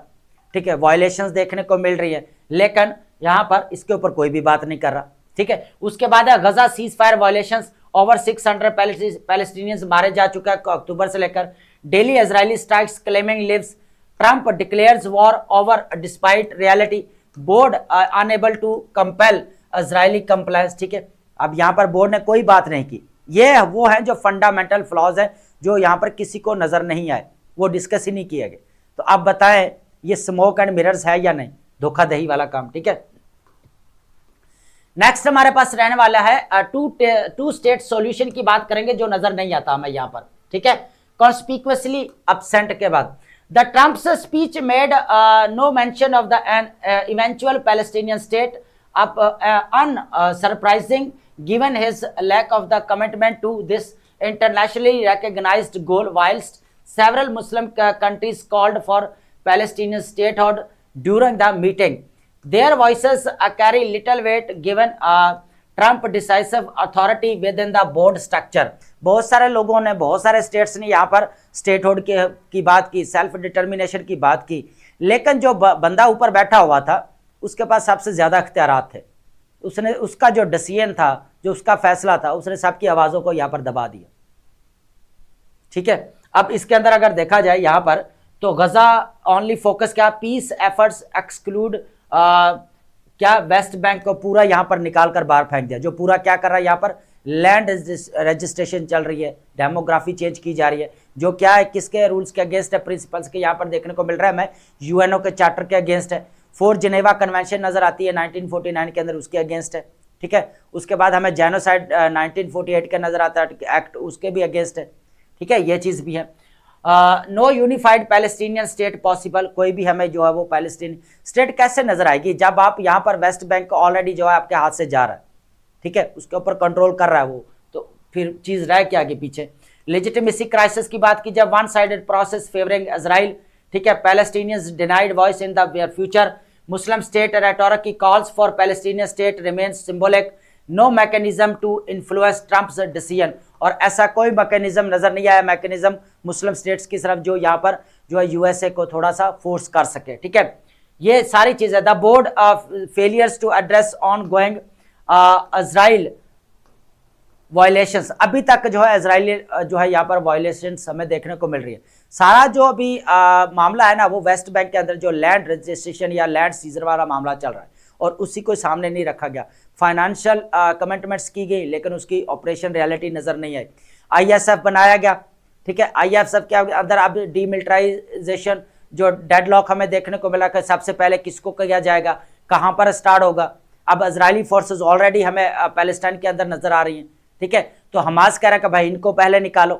ठीक है, वायलेशंस देखने को मिल रही है, लेकिन यहाँ पर इसके ऊपर कोई भी बात नहीं कर रहा। ठीक है, उसके बाद है Gaza ceasefire violations, over 600 Palestinians मारे जा चुके हैं अक्टूबर से लेकर। Daily Israeli strikes claiming lives, Trump declares war over despite reality, board unable to compel Israeli compliance. ठीक है, अब यहाँ पर बोर्ड ने कोई बात नहीं की। ये वो है जो फंडामेंटल फ्लॉज है जो यहाँ पर किसी को नजर नहीं आए, वो डिस्कस ही नहीं किए गए। तो आप बताएं ये स्मोक एंड मिरर्स है या नहीं, धोखाधड़ी वाला काम। ठीक है, नेक्स्ट हमारे पास रहने वाला है टू स्टेट सॉल्यूशन की बात करेंगे जो नजर नहीं आता हमें यहाँ पर। ठीक है, कॉन्स्पिक्युअसली अपसेंट के बाद the Trump's speech made no mention of the eventual Palestinian state up unsurprising given his lack of the commitment to this internationally recognized goal, whilst several Muslim countries called for Palestinian statehood during the meeting. Their voices carry little weight given Trump decisive authority within the board structure. बहुत सारे लोगों ने, बहुत सारे स्टेट्स ने यहाँ पर स्टेटहुड की बात की, सेल्फ डिटर्मिनेशन की बात की, लेकिन जो बंदा ऊपर बैठा हुआ था उसके पास सबसे ज्यादा इख्तियारात थे। उसने, उसका जो डिसीजन था, जो उसका फैसला था, उसने सबकी आवाजों को यहाँ पर दबा दिया। ठीक है, अब इसके अंदर अगर देखा जाए यहाँ पर तो गजा ओनली फोकस क्या, पीस एफर्ट्स एक्सक्लूड क्या वेस्ट बैंक को पूरा यहाँ पर निकाल कर बाहर फेंक दिया। जो पूरा क्या कर रहा है यहाँ पर, लैंड रजिस्ट्रेशन चल रही है, डेमोग्राफी चेंज की जा रही है, जो क्या है किसके रूल्स के अगेंस्ट है, प्रिंसिपल्स के यहाँ पर देखने को मिल रहा है, हमें यूएनओ के चार्टर के अगेंस्ट है। 4 जिनेवा कन्वेंशन नजर आती है 1949 के अंदर, उसके अगेंस्ट है। ठीक है, उसके बाद हमें जेनोसाइड 1948 का नजर आता है एक्ट, उसके भी अगेंस्ट है। ठीक है, ये चीज भी है। No unified Palestinian state possible, कोई भी हमें जो है वो पैलेस्टीन स्टेट कैसे नजर आएगी जब आप यहाँ पर वेस्ट बैंक ऑलरेडी जो है आपके हाथ से जा रहा है। ठीक है, उसके ऊपर कंट्रोल कर रहा है वो, तो फिर चीज रह के आगे पीछे। लेजिटिमेसी क्राइसिस की बात की जब, one sided process favouring Israel. ठीक है, Palestinians denied voice in the future, Muslim state rhetoric की calls for Palestinian state remains symbolic, no mechanism to influence Trump's decision, और ऐसा कोई मैकेनिज्म नजर नहीं आया, मैकेनिज्म मुस्लिम स्टेट्स की तरफ जो यहाँ पर जो है यूएसए को थोड़ा सा फोर्स कर सके। ठीक है, ये सारी चीजें। The board of failures to address ongoing Israel violations, अभी तक जो है इजराइली जो है यहाँ पर वायलेशंस हमें देखने को मिल रही है। सारा जो अभी मामला है ना वो वेस्ट बैंक के अंदर जो लैंड रजिस्ट्रेशन या लैंड सीजर वाला मामला चल रहा है, और उसी को सामने नहीं रखा गया। फाइनेंशियल कमिटमेंट्स की गई लेकिन उसकी ऑपरेशन रियलिटी नजर नहीं आई। आईएसएफ बनाया गया। ठीक है, आईएसएफ के अंदर अब डीमिलिटराइजेशन जो डेडलॉक हमें देखने को मिला कि सबसे पहले किसको किया जाएगा, कहाँ पर स्टार्ट होगा। अब इजरायली फोर्सेस ऑलरेडी हमें पैलेस्टाइन के अंदर नजर आ रही हैं। ठीक है, तो हमास कह रहा है कि भाई इनको पहले निकालो।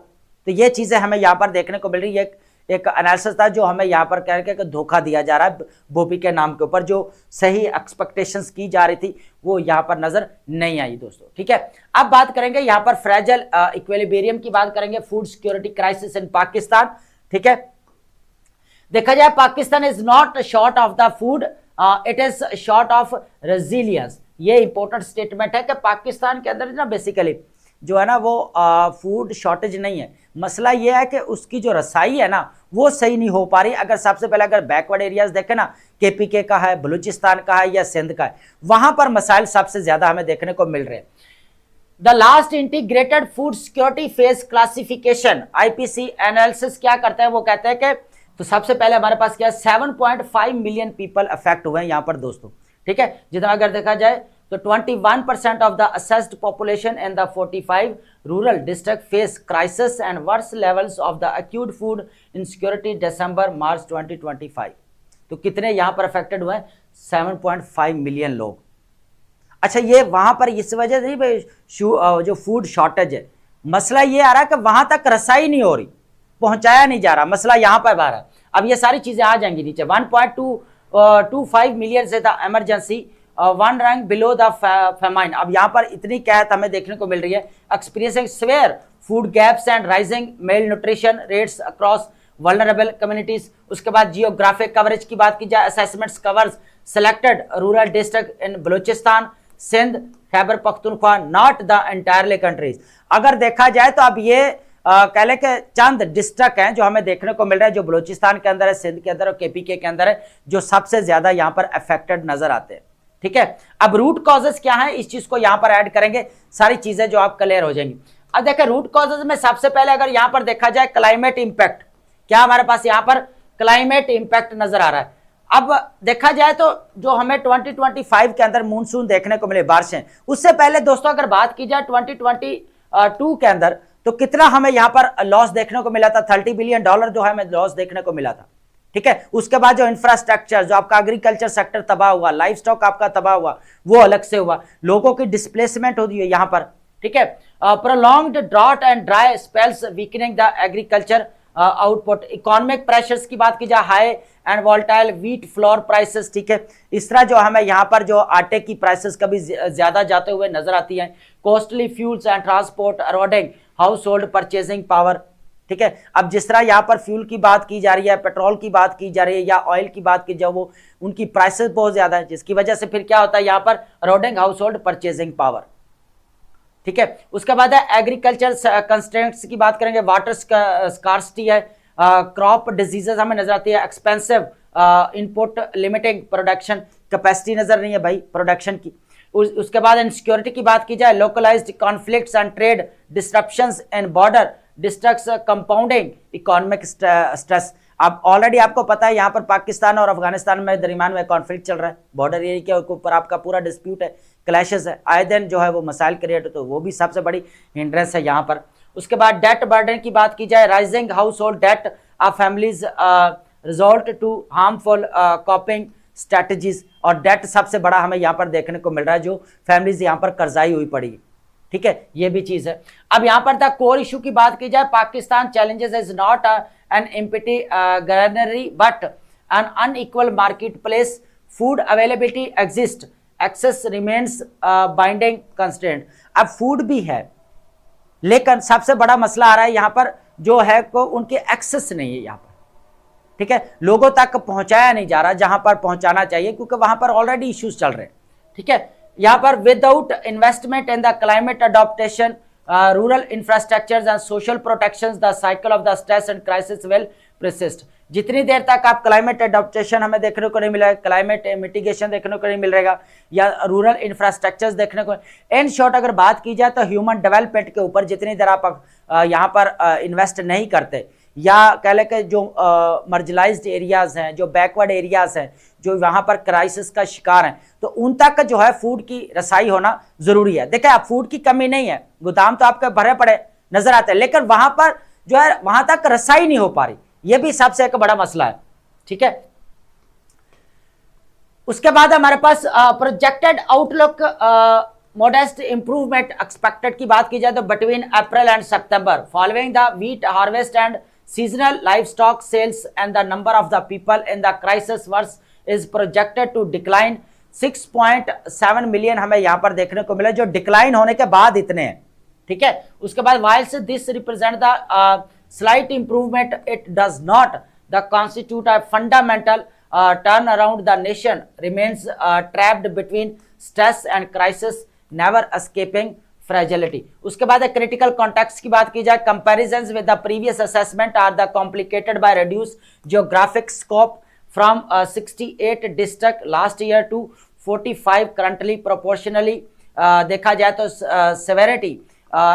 तो ये चीजें हमें यहाँ पर देखने को मिल रही है। एक एनालिसिस था जो हमें यहाँ पर कह रहे कि धोखा दिया जा रहा है बोपी के नाम के ऊपर, जो सही एक्सपेक्टेशंस की जा रही थी वो यहाँ पर नजर नहीं आई दोस्तों। ठीक है, अब बात करेंगे यहाँ पर फ्रेजाइल इक्विलिब्रियम की बात करेंगे, food security crisis in Pakistan. ठीक है, देखा जाए Pakistan is not short of the food, it is short of resilience. ये इंपॉर्टेंट स्टेटमेंट है कि पाकिस्तान के अंदर ना बेसिकली जो है ना वो फूड शॉर्टेज नहीं है, मसला ये है कि उसकी जो रसाई है ना वो सही नहीं हो पा रही। अगर सबसे पहले अगर बैकवर्ड एरियाज देखें ना, केपीके का है, बलूचिस्तान का है या सिंध का है, वहां पर मसाइल सबसे ज्यादा हमें देखने को मिल रहे हैं। The last integrated food security phase classification IPC analysis क्या करता है, वो कहते हैं कि तो सबसे पहले हमारे पास क्या है, 7.5 मिलियन पीपल अफेक्ट हुए हैं यहाँ पर दोस्तों। ठीक है, जितना अगर देखा जाए तो 21% of the assessed population in the 45 rural district face crisis and worse levels of the acute food insecurity December-March 2025। तो कितने यहाँ पर अफेक्टेड हुए हैं, 7.5 मिलियन लोग। अच्छा, ये वहां पर इस वजह से भाई जो फूड शॉर्टेज है, मसला ये आ रहा है कि वहां तक रसाई नहीं हो रही, पहुंचाया नहीं जा रहा, मसला यहाँ पर बाहर है। अब ये सारी चीजें आ जाएंगी नीचे। 1.25 मिलियन से the emergency, one rank below the famine. अब यहाँ पर इतनी कहत हमें देखने को मिल रही है, experiencing severe food gaps and rising malnutrition rates across vulnerable communities. उसके बाद जियोग्राफिक कवरेज की बात की जाए, assessments covers selected rural district in Balochistan, Sindh, Khyber Pakhtunkhwa, not the entirely countries. अगर देखा जाए तो अब ये कह लें कि चंद डिस्ट्रिक्ट हैं जो हमें देखने को मिल रहा है, जो बलूचिस्तान के अंदर है, सिंध के अंदर और केपीके के अंदर है, जो सबसे ज्यादा यहाँ पर अफेक्टेड नजर आते हैं। ठीक है, अब रूट कॉजेस क्या है, इस चीज को यहां पर ऐड करेंगे, सारी चीजें जो आप क्लियर हो जाएंगी। अब देखिए रूट कॉजेस में सबसे पहले अगर यहां पर देखा जाए क्लाइमेट इंपैक्ट, क्या हमारे पास यहां पर क्लाइमेट इंपैक्ट नजर आ रहा है। अब देखा जाए तो जो हमें 2025 के अंदर मानसून देखने को मिले, बारिशें, उससे पहले दोस्तों अगर बात की जाए 2022 के अंदर तो कितना हमें यहां पर लॉस देखने को मिला था, $30 बिलियन जो है हमें लॉस देखने को मिला था। ठीक है, उसके बाद जो इंफ्रास्ट्रक्चर, जो आपका एग्रीकल्चर सेक्टर तबाह हुआ, लाइफ स्टॉक आपका तबाह हुआ, वो अलग से हुआ, लोगों की डिस्प्लेसमेंट होती है यहां पर। ठीक है, prolonged drought and dry spells weakening the agriculture output. Economic pressures की बात की जाए, high and volatile wheat flour prices. ठीक है, इस तरह जो हमें यहाँ पर जो आटे की प्राइसेस कभी ज्यादा जाते हुए नजर आती हैं। Costly fuels and transport eroding household purchasing power. ठीक है, अब जिस तरह यहाँ पर फ्यूल की बात की जा रही है, पेट्रोल की बात की जा रही है या ऑयल की बात की जाए, वो उनकी प्राइसेस बहुत ज्यादा है, जिसकी वजह से फिर क्या होता है यहाँ पर अरोडिंग हाउस होल्ड परचेजिंग पावर। ठीक है, उसके बाद है एग्रीकल्चर कंस्ट्रेंट्स की बात करेंगे, वाटर स्कार्सिटी है, क्रॉप डिजीजेस हमें नजर आती है, expensive input limiting production capacity नजर नहीं है भाई प्रोडक्शन की। उसके बाद इनसिक्योरिटी की बात की जाए, localised conflicts and trade disruptions in border districts compounding economic stress. अब ऑलरेडी आपको पता है यहाँ पर पाकिस्तान और अफगानिस्तान में दरमियान में कॉन्फ्लिक्ट चल रहा है, बॉर्डर एरिया के ऊपर आपका पूरा डिस्प्यूट है, क्लैशेस है, आए दिन जो है वो मसाइल क्रिएट होते, तो वो भी सबसे बड़ी हिंड्रेंस है यहाँ पर। उसके बाद डेट बर्डन की बात की जाए, rising household debt of families result to harmful coping strategies. और डेट सबसे बड़ा हमें यहाँ पर देखने को मिल रहा है, जो फैमिलीज यहाँ पर कर्जाई हुई पड़ी। ठीक है, ये भी चीज है। अब यहाँ पर द कोर इशू की बात की जाए, Pakistan challenges is not an empty granary but an unequal market place, food availability exist, access remains binding constraint. अब फूड भी है लेकिन सबसे बड़ा मसला आ रहा है यहाँ पर जो है को उनके एक्सेस नहीं है यहाँ पर। ठीक है, लोगों तक पहुंचाया नहीं जा रहा जहां पर पहुंचाना चाहिए, क्योंकि वहां पर ऑलरेडी इश्यूज चल रहे हैं। ठीक है, यहाँ पर without investment in the climate adaptation, rural infrastructures and social protections, the cycle of the stress and crisis will persist. जितनी देर तक आप क्लाइमेट अडॉप्टेशन हमें देखने को नहीं मिलेगा, क्लाइमेट मिटिगेशन देखने को नहीं मिलेगा या रूरल इंफ्रास्ट्रक्चर्स देखने को, इन शॉर्ट अगर बात की जाए तो ह्यूमन डेवलपमेंट के ऊपर जितनी देर आप यहाँ पर इन्वेस्ट नहीं करते, या कह लें कि जो मार्जिनलाइज्ड एरियाज हैं, जो बैकवर्ड एरियाज हैं, जो वहाँ पर क्राइसिस का शिकार हैं, तो उन तक जो है फूड की रसाई होना जरूरी है। देखिए आप फूड की कमी नहीं है, गोदाम तो आपके भरे पड़े नजर आते हैं, लेकिन वहां पर जो है वहां तक रसाई नहीं हो पा रही, यह भी सबसे एक बड़ा मसला है। ठीक है, उसके बाद हमारे पास projected outlook modest improvement expected की बात की जाए तो between April and September following the wheat harvest and seasonal livestock sales and the number of the people in the crisis verse is projected to decline 6.7 million हमें यहाँ पर देखने को मिला, जो डिक्लाइन होने के बाद इतने हैं। ठीक है, उसके बाद whilst this represent the slight improvement, it does not the constitute a fundamental turn around. The nation remains trapped between stress and crisis, never escaping fragility. उसके बाद क्रिटिकल कॉन्टेक्स्ट की बात की जाए, comparisons with the previous assessment are the complicated by reduce geographic scope from 68 district last year to 45 currently. Proportionally देखा जाए तो severity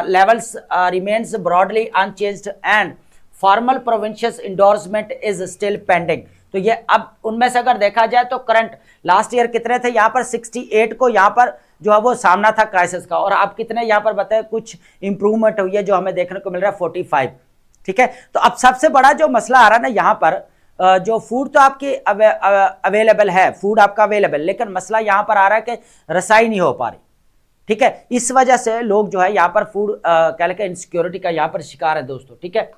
levels remains broadly unchanged and formal provincial endorsement is still pending. तो ये अब उनमें से अगर देखा जाए तो करंट लास्ट ईयर कितने थे यहाँ पर 68 को यहाँ पर जो है वो सामना था क्राइसिस का, और अब कितने यहाँ पर बताए कुछ इंप्रूवमेंट हुई है जो हमें देखने को मिल रहा है 45। ठीक है, तो अब सबसे बड़ा जो मसला आ रहा है ना यहाँ पर, जो फूड तो आपकी अवेलेबल है, फूड आपका अवेलेबल, लेकिन मसला यहाँ पर आ रहा है कि रसाई नहीं हो पा रही। ठीक है, इस वजह से लोग जो है यहाँ पर फूड कह लें इनसिक्योरिटी का यहाँ पर शिकार है दोस्तों। ठीक है,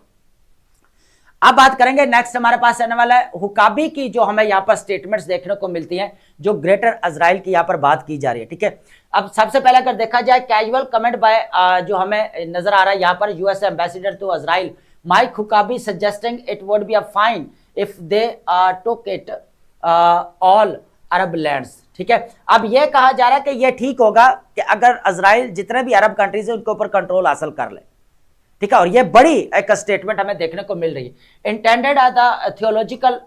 अब बात करेंगे नेक्स्ट हमारे पास आने वाला है हुकाबी की, जो हमें यहाँ पर स्टेटमेंट्स देखने को मिलती हैं जो ग्रेटर इजराइल की यहाँ पर बात की जा रही है। ठीक है, अब सबसे पहले अगर देखा जाए कैजुअल कमेंट बाय जो हमें नजर आ रहा है यहाँ पर US ambassador to Israel Mike Huckabee suggesting it would be a fine if they took it all Arab lands. ठीक है, अब यह कहा जा रहा है कि यह ठीक होगा कि अगर इजराइल जितने भी अरब कंट्रीज है उनके ऊपर कंट्रोल हासिल कर ले। ठीक है, और ये बड़ी एक स्टेटमेंट हमें देखने को मिल रही है। इंटेंडेड एज द थियोलॉजिकल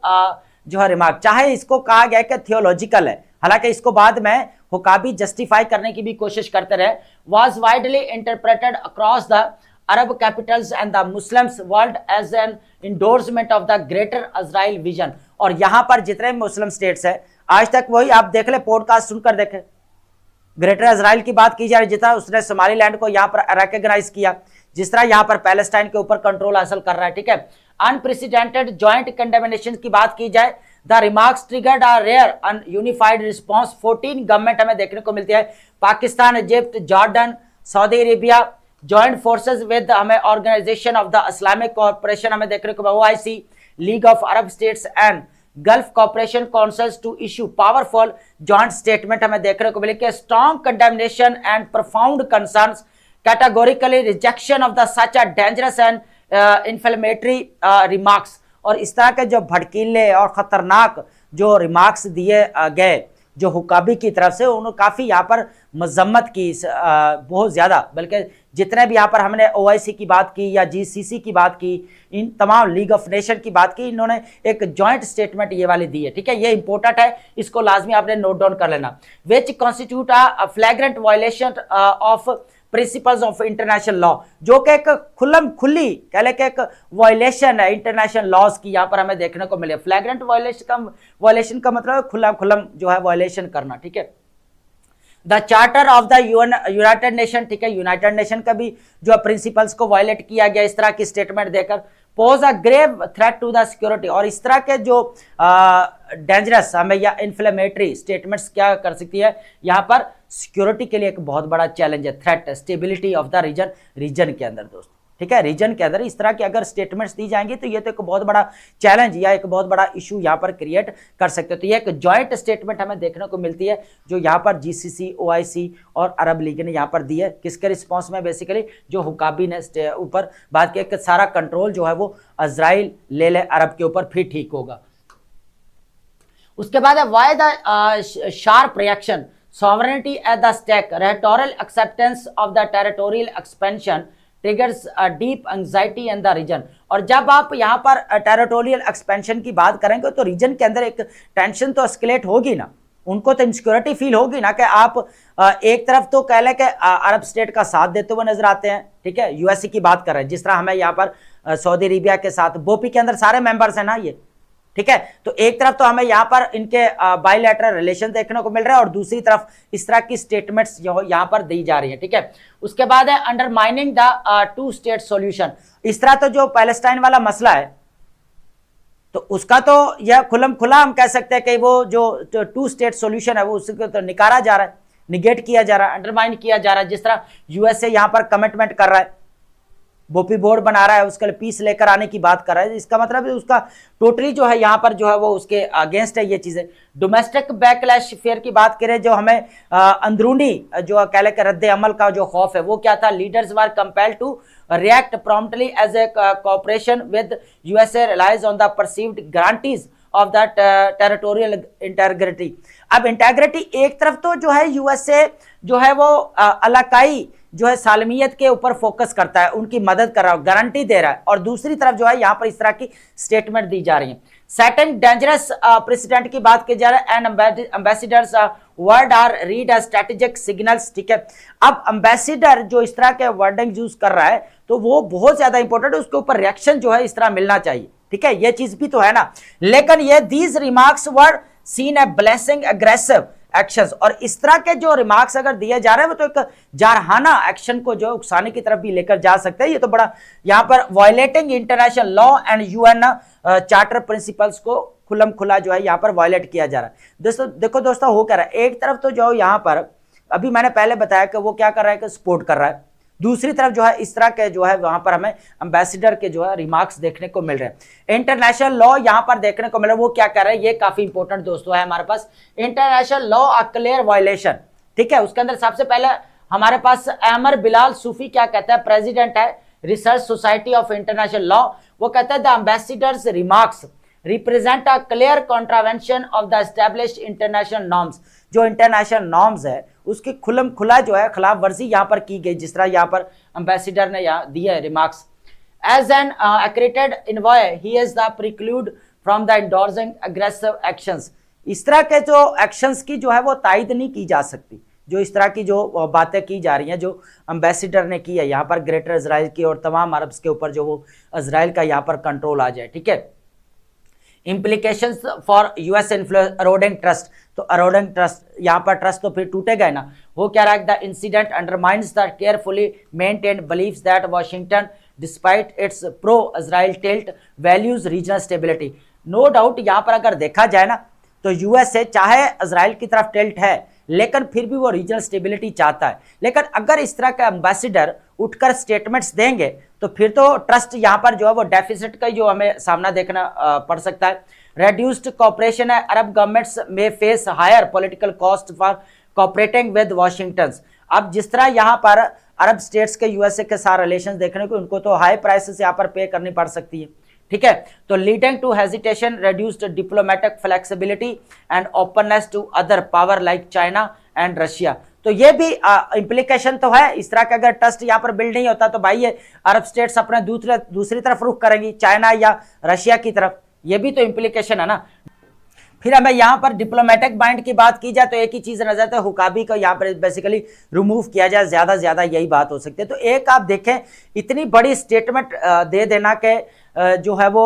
जो है रिमार्क, चाहे इसको कहा गया कि थियोलॉजिकल है, हालांकि इसको बाद में हुकाबी जस्टिफाई करने की भी कोशिश करते रहे, was widely interpreted across the Arab capitals and the Muslims world as an endorsement of the greater Israel vision. और यहां पर जितने मुस्लिम स्टेट्स है, आज तक वही आप देख ले, पॉडकास्ट सुनकर देखें, ग्रेटर इजराइल की बात की जा रही, जितना उसने सोमालीलैंड को यहां पर रिकॉग्नाइज किया, जिस तरह यहां पर पैलेस्टाइन के ऊपर कंट्रोल हासिल कर रहा है। ठीक है, अनप्रेसिडेंटेड जॉइंट कंडेमिनेशन की बात की जाए, the remarks triggered a rare an unified response. 14 government हमें देखने को मिलती है, Pakistan, Egypt, Jordan, Saudi Arabia, joint forces with हमें organisation of the Islamic corporation हमें देखने को, OIC, league of Arab states and Gulf corporation councils to issue powerful joint statement हमें देखने को मिले कि strong condemnation and profound concerns, categorically rejection of the such a dangerous and inflammatory remarks. और इस तरह के जो भड़कीले और खतरनाक जो रिमार्क्स दिए गए जो हुकाबी की तरफ से, उन्होंने काफ़ी यहाँ पर मजम्मत की, बहुत ज़्यादा, बल्कि जितने भी यहाँ पर हमने OIC की बात की या GCC की बात की, इन तमाम लीग ऑफ नेशन की बात की, इन्होंने एक जॉइंट स्टेटमेंट ये वाली दी है। ठीक है, ये इंपॉर्टेंट है, इसको लाजमी आपने नोट डाउन कर लेना। Which constitute a फ्लैग्रेंट violation of principles of international law, जो कि एक खुल्लम खुली कह ले कि एक वायलेशन है इंटरनेशनल लॉज की, यहाँ पर हमें देखने को मिले। फ्लैग्रेंट वायलेशन का मतलब है खुला खुल्लम जो है वायलेशन करना। ठीक है, the charter of the United nation, ठीक है, यूनाइटेड नेशन का भी जो प्रिंसिपल्स को वायलेट किया गया इस तरह की स्टेटमेंट देकर। Pose a grave threat to the security, और इस तरह के जो डेंजरस हमें या इन्फ्लेमेटरी स्टेटमेंट्स क्या कर सकती है, यहाँ पर सिक्योरिटी के लिए एक बहुत बड़ा चैलेंज है, threat, stability of the region के अंदर दोस्तों। ठीक है, रीजन के अंदर इस तरह की अगर स्टेटमेंट्स दी जाएंगी तो ये तो एक बहुत बड़ा चैलेंज या एक बहुत बड़ा इशू यहाँ पर क्रिएट कर सकते हो। तो ये एक जॉइंट स्टेटमेंट हमें देखने को मिलती है जो यहाँ पर GCC, OIC और अरब लीग ने यहाँ पर दी है, किसके रिस्पॉन्स में, बेसिकली जो हुकाबी ने ऊपर बात की कि सारा कंट्रोल जो है वो इजराइल ले ले अरब के ऊपर, फिर ठीक होगा। उसके बाद है why the sharp reaction, sovereignty at the stake, territorial acceptance of the territorial expansion triggers a deep anxiety in the region। और जब आप यहाँ पर टेरिटोरियल एक्सपेंशन की बात करेंगे तो रीजन के अंदर एक टेंशन तो एस्केलेट होगी ना, उनको तो इनसिक्योरिटी फील होगी ना कि आप एक तरफ तो कह लें कि अरब स्टेट का साथ देते हुए नजर आते हैं। ठीक है, USC की बात कर रहे हैं, जिस तरह हमें यहाँ पर सऊदी अरेबिया के साथ BOPI के अंदर सारे मेंबर्स हैं ना ये। ठीक है, तो एक तरफ तो हमें यहाँ पर इनके बायलैटरल रिलेशन देखने को मिल रहा है और दूसरी तरफ इस तरह की स्टेटमेंट्स यहाँ पर दी जा रही है। ठीक है, उसके बाद है अंडरमाइनिंग द 2 स्टेट सॉल्यूशन। इस तरह तो जो पैलेस्टाइन वाला मसला है तो उसका तो यह खुल्लम खुला हम कह सकते हैं कि वो जो 2 स्टेट सॉल्यूशन है वो उसको तो निकारा जा रहा है, निगेट किया जा रहा है, अंडरमाइन किया जा रहा है। जिस तरह USA यहाँ पर कमिटमेंट कर रहा है, BOPI बोर्ड बना रहा है, उसके लिए पीस लेकर आने की बात कर रहा है, इसका मतलब है उसका टोटली जो है यहाँ पर जो है वो उसके अगेंस्ट है ये चीजें। डोमेस्टिक बैकलैश फेयर की बात करें, जो हमें अंदरूनी जो कह लेकर रद्द अमल का जो खौफ है वो क्या था, leaders were compelled to react promptly as a cooperation with USA relies on the perceived guarantees of that territorial integrity। अब इंटेग्रिटी एक तरफ तो जो है USA जो है वो इलाकाई जो है सालमियत के ऊपर फोकस करता है, उनकी मदद कर रहा है, गारंटी दे रहा है, और दूसरी तरफ जो है यहाँ पर इस तरह की स्टेटमेंट दी जा रही है। सेकंड डेंजरस प्रेसिडेंट की बात की जा रही है, and ambassadors word are read as strategic signals. ठीक है, अब एम्बेसडर जो इस तरह के वर्डिंग यूज कर रहा है तो वो बहुत ज्यादा इंपॉर्टेंट है, उसके ऊपर रिएक्शन जो है इस तरह मिलना चाहिए। ठीक है, ये चीज भी तो है ना, लेकिन ये these remarks were seen a blessing aggressive actions, और इस तरह के जो रिमार्क्स अगर दिए जा रहे हैं वो तो एक जारहाना एक्शन को जो उकसाने की तरफ भी लेकर जा सकते हैं। ये तो बड़ा यहाँ पर violating international law and UN charter principles को खुल्लम खुला जो है यहाँ पर वायलेट किया जा रहा है। दोस्तों देखो दोस्तों हो क्या रहा है, एक तरफ तो जो यहाँ पर अभी मैंने पहले बताया कि वो क्या कर रहा है कि सपोर्ट कर रहा है, दूसरी तरफ जो है इस तरह के जो है वहां पर हमें एम्बेसडर के जो है रिमार्क्स देखने को मिल रहे हैं। इंटरनेशनल लॉ यहां पर देखने को मिल रहा है, वो क्या कर रहे हैं, ये काफी इंपॉर्टेंट दोस्तों है हमारे पास। International law a clear violation, ठीक है। उसके अंदर सबसे पहले हमारे पास अमर बिलाल सूफी क्या कहता है, प्रेसिडेंट है research society of international law, वो कहता है the ambassadors remarks represent a clear contravention of the established international norms. जो इंटरनेशनल नॉर्म्स है उसकी खुलम खुला जो है खिलाफ वर्जी यहां पर की गई, जिस तरह यहां पर एम्बेसडर ने यहां दिया है remarks. As an accredited envoy he is the preclude from the endorsing aggressive actions। इस तरह के जो एक्शंस की जो है वो तायद नहीं की जा सकती, जो इस तरह की जो बातें की जा रही हैं जो एम्बेसडर ने की है यहाँ पर ग्रेटर इजराइल की और तमाम अरब्स के ऊपर जो वो इजराइल का यहाँ पर कंट्रोल आ जाए, ठीक है। Implications for US influence eroding trust, तो अरोडिंग ट्रस्ट यहाँ पर ट्रस्ट तो फिर टूटेगा ही ना। वो क्या रहा है, the incident undermines the carefully maintained believes that Washington despite its pro Israel tilt values regional stability. No doubt यहाँ पर अगर देखा जाए ना तो यूएसए चाहे इजराइल की तरफ टिल्ट है लेकिन फिर भी वो रीजनल स्टेबिलिटी चाहता है। लेकिन अगर इस तरह का एम्बेसडर उठकर स्टेटमेंट्स देंगे तो फिर तो ट्रस्ट यहाँ पर जो है वो डेफिसिट का जो हमें सामना देखना पड़ सकता है। रेड्यूस्ड कॉपरेशन है, Arab governments may face higher political cost for cooperating with Washington. अब जिस तरह यहाँ पर अरब स्टेट्स के यूएसए के साथ रिलेशन देखने को, उनको तो हाई प्राइसेस यहाँ पर पे करनी पड़ सकती है, ठीक है। तो leading to hesitation, reduced diplomatic flexibility and openness to other power like China and Russia. तो ये भी इंप्लीकेशन तो है। इस तरह का अगर ट्रस्ट यहाँ पर बिल्ड नहीं होता तो भाई ये अरब स्टेट्स अपने दूसरी तरफ रुख करेंगी, चाइना या रशिया की तरफ, ये भी तो इंप्लीकेशन है ना। फिर हमें यहाँ पर डिप्लोमेटिक बाइंड की बात की जाए तो एक ही चीज नजर आता है, हुकाबी को यहाँ पर बेसिकली रिमूव किया जाए, ज्यादा से ज्यादा यही बात हो सकती है। तो एक आप देखें इतनी बड़ी स्टेटमेंट दे देना के जो है वो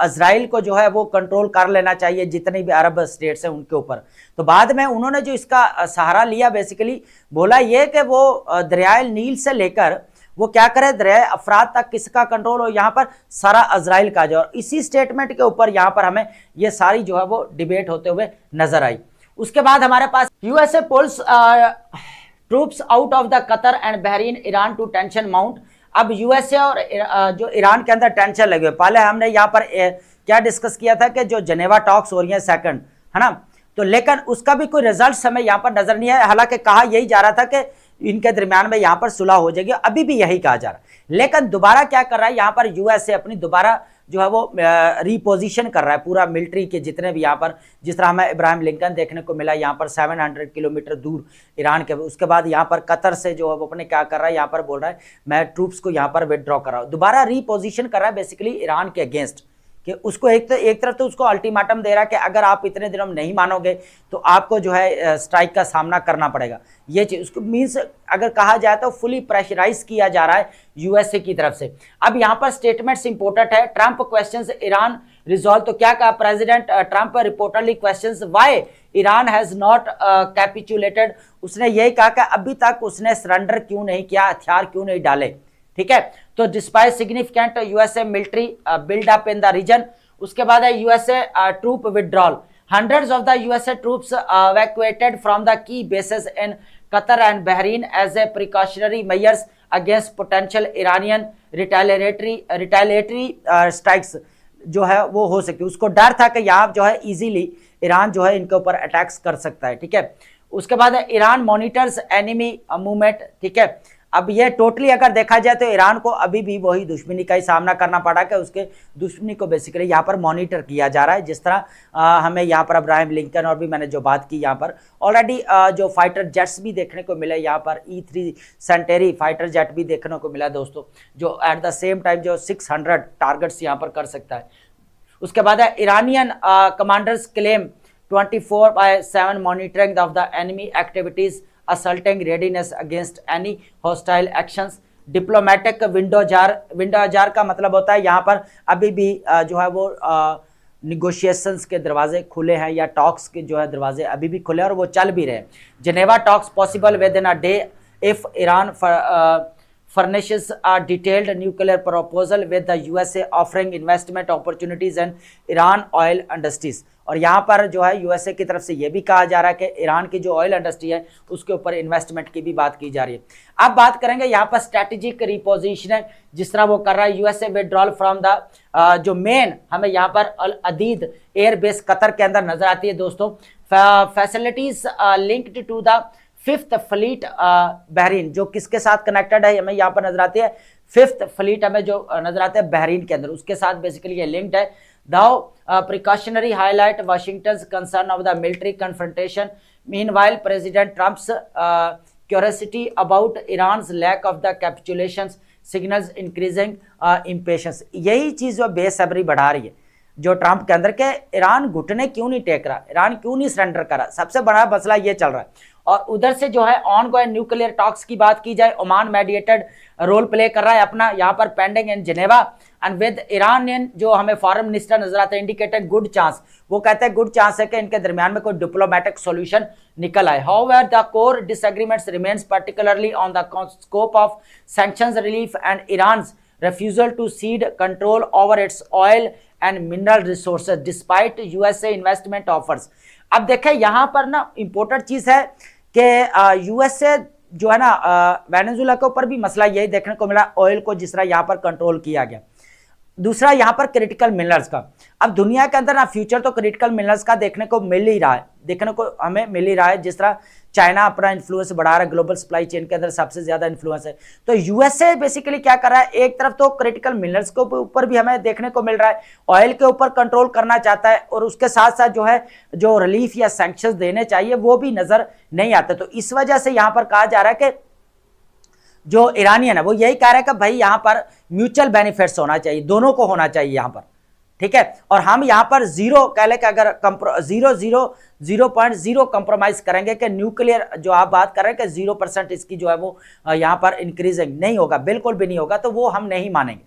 इजराइल को जो है वो कंट्रोल कर लेना चाहिए जितनी भी अरब स्टेट्स हैं उनके ऊपर। तो बाद में उन्होंने जो इसका सहारा लिया बेसिकली बोला ये कि वो दरियाए नील से लेकर वो क्या करे दरियाए अफरात तक किसका कंट्रोल हो, यहाँ पर सारा इजराइल का जो, और इसी स्टेटमेंट के ऊपर यहाँ पर हमें ये सारी जो है वो डिबेट होते हुए नजर आई। उसके बाद हमारे पास USA pulls troops out of the Qatar and Bahrain Iran to tension mount. अब यूएसए और जो ईरान के अंदर टेंशन लगे हुए, पहले हमने यहाँ पर क्या डिस्कस किया था कि जो जनेवा टॉक्स हो रही है सेकंड, है ना, तो लेकिन उसका भी कोई रिजल्ट हमें यहाँ पर नजर नहीं आया। हालांकि कहा यही जा रहा था कि इनके दरमियान में यहाँ पर सुलह हो जाएगी, अभी भी यही कहा जा रहा है। लेकिन दोबारा क्या कर रहा है यहाँ पर यूएसए अपनी दोबारा जो है वो रिपोजिशन कर रहा है पूरा मिलिट्री के जितने भी यहाँ पर, जिस तरह हमें इब्राहिम लिंकन देखने को मिला यहाँ पर 700 किलोमीटर दूर ईरान के। उसके बाद यहाँ पर कतर से जो है वो अपने क्या कर रहा है यहाँ पर बोल रहा है मैं ट्रूप्स को यहाँ पर विदड्रॉ कर रहा हूँ, दोबारा रिपोजिशन कर रहा है बेसिकली ईरान के अगेंस्ट, कि उसको एक तरफ तो उसको अल्टीमेटम दे रहा है कि अगर आप इतने दिनों में नहीं मानोगे तो आपको जो है स्ट्राइक का सामना करना पड़ेगा। ये चीज उसको मीन्स अगर कहा जाए तो फुली प्रेशराइज किया जा रहा है यूएसए की तरफ से। अब यहाँ पर स्टेटमेंट्स इंपॉर्टेंट है। ट्रंप क्वेश्चंस ईरान रिजॉल्व, तो क्या कहा president Trump reportedly questions why Iran has not capitulated. उसने यही कहा कि अभी तक उसने सरेंडर क्यों नहीं किया, हथियार क्यों नहीं डाले, ठीक है। तो despite significant USA military build up in the region. उसके बाद है USA troop withdrawal, hundreds of the USA troops evacuated from the key bases in Qatar and Bahrain as a precautionary measures against potential Iranian retaliatory strikes जो है वो हो सकती है। उसको डर था कि यहाँ जो है इजीली ईरान जो है इनके ऊपर अटैक्स कर सकता है, ठीक है। उसके बाद है ईरान मॉनिटर्स एनिमी मूवमेंट, ठीक है। अब ये टोटली अगर देखा जाए तो ईरान को अभी भी वही दुश्मनी का ही सामना करना पड़ा कि उसके दुश्मनी को बेसिकली यहाँ पर मॉनिटर किया जा रहा है। जिस तरह हमें यहाँ पर अब्राहम लिंकन और भी मैंने जो बात की यहाँ पर ऑलरेडी जो फाइटर जेट्स भी देखने को मिले, यहाँ पर E3 सेंटेरी फाइटर जेट भी देखने को मिला दोस्तों, जो एट द सेम टाइम जो 600 टारगेट्स यहाँ पर कर सकता है। उसके बाद है Iranian commanders claim 24/7 monitoring of the enemy activities assaulting readiness against any hostile actions। Diplomatic window jar का मतलब होता है यहाँ पर अभी भी जो है वो निगोशिएशंस के दरवाजे खुले हैं या टॉक्स के जो है दरवाजे अभी भी खुले हैं और वो चल भी रहे हैं। Geneva talks possible within a day if Iran furnishes a detailed nuclear proposal with the USA offering investment opportunities in Iran oil industries। और यहाँ पर जो है यूएसए की तरफ से ये भी कहा जा रहा है कि ईरान की जो ऑयल इंडस्ट्री है उसके ऊपर इन्वेस्टमेंट की भी बात की जा रही है। अब बात करेंगे यहाँ पर स्ट्रेटेजिक रिपोजिशनिंग, जिस तरह वो कर रहा है यूएसए विड्रॉल फ्रॉम द जो मेन हमें यहाँ पर अल अदीद एयरबेस कतर के अंदर नजर आती है दोस्तों। Facilities linked to the fifth fleet Bahrain, जो किसके साथ कनेक्टेड है हमें यहाँ पर नजर आती है, फिफ्थ फ्लीट हमें जो नजर आता है बहरीन के अंदर, उसके साथ बेसिकली ये लिंक्ड है। Thou precautionary highlight Washington's concern of the military confrontation. Meanwhile, President Trump's curiosity about Iran's lack of the capitulations signals increasing impatience। यही चीज जो बेसब्री बढ़ा रही है जो ट्रंप के अंदर के, ईरान घुटने क्यों नहीं टेक रहा, ईरान क्यों नहीं सरेंडर कर रहा, सबसे बड़ा मसला ये चल रहा है। और उधर से जो है ऑन गोइंग न्यूक्लियर टॉक्स की बात की जाए, ओमान मेडिएटेड रोल प्ले कर रहा है अपना यहाँ पर pending in Geneva and with Iranian जो हमें फॉरेन मिनिस्टर नजर आता है इंडिकेटेड गुड चांस, वो कहते हैं गुड चांस है कि इनके दरमियान में कोई डिप्लोमेटिक सॉल्यूशन निकल आए। However the core disagreements remains particularly on the scope of sanctions relief and Iran's refusal to cede control over its oil and mineral resources despite USA investment offers। अब देखें यहाँ पर ना इंपॉर्टेंट चीज है कि यूएसए जो है ना वेनेजुएला के ऊपर भी मसला यही देखने को मिला, ऑयल को जिस तरह यहाँ पर कंट्रोल किया गया। दूसरा यहाँ पर क्रिटिकल मिनरल्स का, अब दुनिया के अंदर ना फ्यूचर तो क्रिटिकल मिनरल्स का देखने को मिल ही रहा है, देखने को हमें मिल ही रहा है। जिस तरह चाइना अपना इन्फ्लुएंस बढ़ा रहा है, ग्लोबल सप्लाई चेन के अंदर सबसे ज्यादा इन्फ्लुएंस है, तो यूएसए बेसिकली क्या कर रहा है, एक तरफ तो क्रिटिकल मिनरल्स के ऊपर भी हमें देखने को मिल रहा है, ऑयल के ऊपर कंट्रोल करना चाहता है, और उसके साथ साथ जो है जो रिलीफ या सैंक्शंस देने चाहिए वो भी नजर नहीं आते। तो इस वजह से यहाँ पर कहा जा रहा है कि जो ईरानियन है वो यही कह रहा है कि भाई यहाँ पर म्यूचुअल बेनिफिट्स होना चाहिए, दोनों को होना चाहिए यहाँ पर, ठीक है। और हम यहाँ पर जीरो कह लें कि अगर 0.0 कंप्रोमाइज करेंगे कि न्यूक्लियर जो आप बात कर रहे हैं कि 0% इसकी जो है वो यहाँ पर इंक्रीजिंग नहीं होगा, बिल्कुल भी नहीं होगा, तो वो हम नहीं मानेंगे,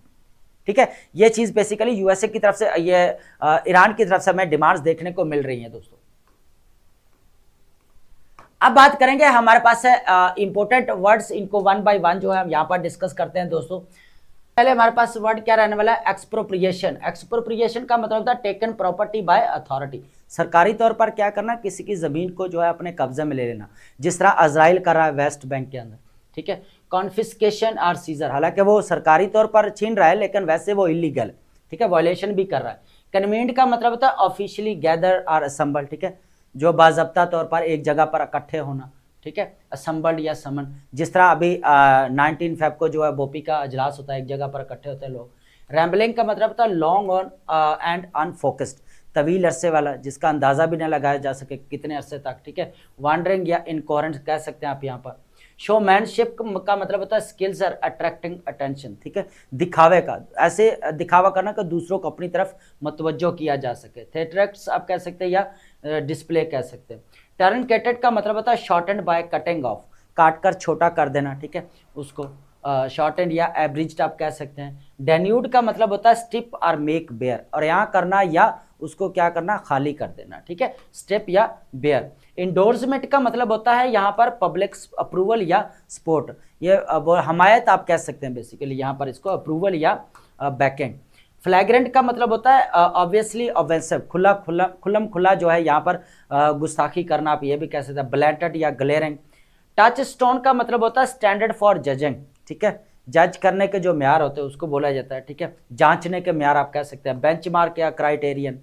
ठीक है। ये चीज बेसिकली यूएसए की तरफ से, ये ईरान की तरफ से हमें डिमांड्स देखने को मिल रही हैं दोस्तों। अब बात करेंगे हमारे पास है इंपोर्टेंट वर्ड्स, इनको वन बाय वन जो है हम यहाँ पर डिस्कस करते हैं दोस्तों। पहले हमारे पास वर्ड क्या रहने वाला है, एक्सप्रोप्रिएशन। एक्सप्रोप्रिएशन का मतलब होता है टेकन प्रॉपर्टी बाय अथॉरिटी, सरकारी तौर पर क्या करना, किसी की जमीन को जो है अपने कब्जे में ले लेना, जिस तरह इजराइल कर रहा है वेस्ट बैंक के अंदर, ठीक है। कॉन्फिस्केशन और सीजर, हालांकि वो सरकारी तौर पर छीन रहा है लेकिन वैसे वो इलीगल है, ठीक है, वायलेशन भी कर रहा है। कन्वीन्ड का मतलब होता है ऑफिशियली गैदर और असम्बल, ठीक है, जो बाज़ाब्ता तौर पर एक जगह पर इकट्ठे होना, ठीक है, असम्बल्ड या समन, जिस तरह अभी 19 फेब को जो है बोपी का अजलास होता है, एक जगह पर इकट्ठे होते हैं लोग। रैम्बलिंग का मतलब होता है लॉन्ग ऑन एंड अनफोकस्ड, तवील अरसे वाला, जिसका अंदाज़ा भी ना लगाया जा सके कितने अरसे तक, ठीक है। वांडरिंग या इनकोरेंट कह सकते हैं आप यहाँ पर। शोमैनशिप का मतलब होता है स्किल्स और अट्रैक्टिंग अटेंशन, ठीक है, दिखावे का, ऐसे दिखावा करना कि दूसरों को अपनी तरफ मतवज्जो किया जा सके। थेट्रिक्स आप कह सकते हैं या डिस्प्ले कह सकते हैं। टर्नकेटेड का मतलब होता है शॉर्टेंड बाय कटिंग ऑफ, काट कर छोटा कर देना, ठीक है, उसको शॉर्टेंड या एब्रिज्ड आप कह सकते हैं। डेन्यूड का मतलब होता है स्टिप और मेक बेयर, और यहाँ करना या उसको क्या करना, खाली कर देना, ठीक है, स्टेप या बेयर। इंडोर्समेंट का मतलब होता है यहाँ पर पब्लिक अप्रूवल या सपोर्ट, ये हमायत आप कह सकते हैं बेसिकली यहाँ पर इसको, अप्रूवल या बैकेंड। फ्लैग्रेंट का मतलब होता है ऑब्वियसली ऑफेंसिव, खुल्लम खुला जो है यहाँ पर गुस्ताखी करना, आप ये भी कह सकते हैं। ब्लैंटेड या ग्लेरिंग। टच स्टोन का मतलब होता है स्टैंडर्ड फॉर जजिंग, ठीक है, जज करने के जो म्यार होते हैं उसको बोला जाता है, ठीक है, जांचने के म्यार आप कह सकते हैं। बेंचमार्क या क्राइटेरियन।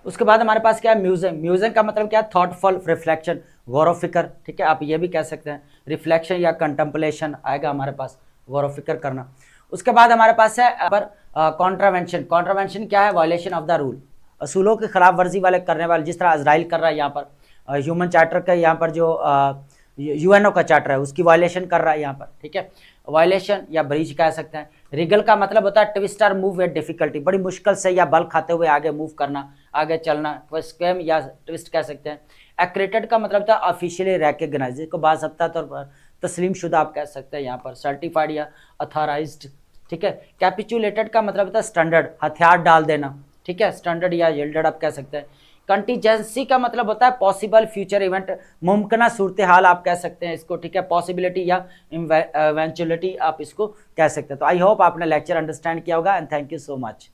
उसके बाद हमारे पास क्या है, म्यूजिंग। म्यूजिंग का मतलब क्या है, थॉटफुल रिफ्लेक्शन, गौर फिक्र, ठीक है, आप ये भी कह सकते हैं। रिफ्लेक्शन या कंटेम्पलेशन आएगा हमारे पास, गौर फिक्र करना। उसके बाद हमारे पास है पर कॉन्ट्रावेंशन। कॉन्ट्रावेंशन क्या है, वायलेशन ऑफ द रूल, असूलों की खिलाफ वर्जी वाले करने वाले, जिस तरह इजराइल कर रहा है यहाँ पर, ह्यूमन चार्टर का यहाँ पर जो यूएनओ का चार्टर है उसकी वायलेशन कर रहा है यहाँ पर, ठीक है, वायलेशन या ब्रीच कह सकते हैं। रिगल का मतलब होता है ट्विस्ट और मूव विद डिफिकल्टी, बड़ी मुश्किल से या बल खाते हुए आगे मूव करना, आगे चलना, स्क्वेम या ट्विस्ट कह सकते हैं। एक्रेटेड का मतलब होता है ऑफिशियली रिकॉग्नाइज, जिसको बाज़ाब्ता तौर पर तस्लीम शुदा आप कह सकते हैं यहाँ पर, सर्टिफाइड या अथॉराइज्ड, ठीक है। कैपिचुलेटेड का मतलब होता है स्टैंडर्ड, हथियार डाल देना, ठीक है, स्टैंडर्ड या यील्डेड आप कह सकते हैं। कंटीजेंसी का मतलब होता है पॉसिबल फ्यूचर इवेंट, मुमकिन सूरत हाल आप कह सकते हैं इसको, ठीक है, पॉसिबिलिटी या इवेंचुअलिटी आप इसको कह सकते हैं। तो आई होप आपने लेक्चर अंडरस्टैंड किया होगा and thank you so much.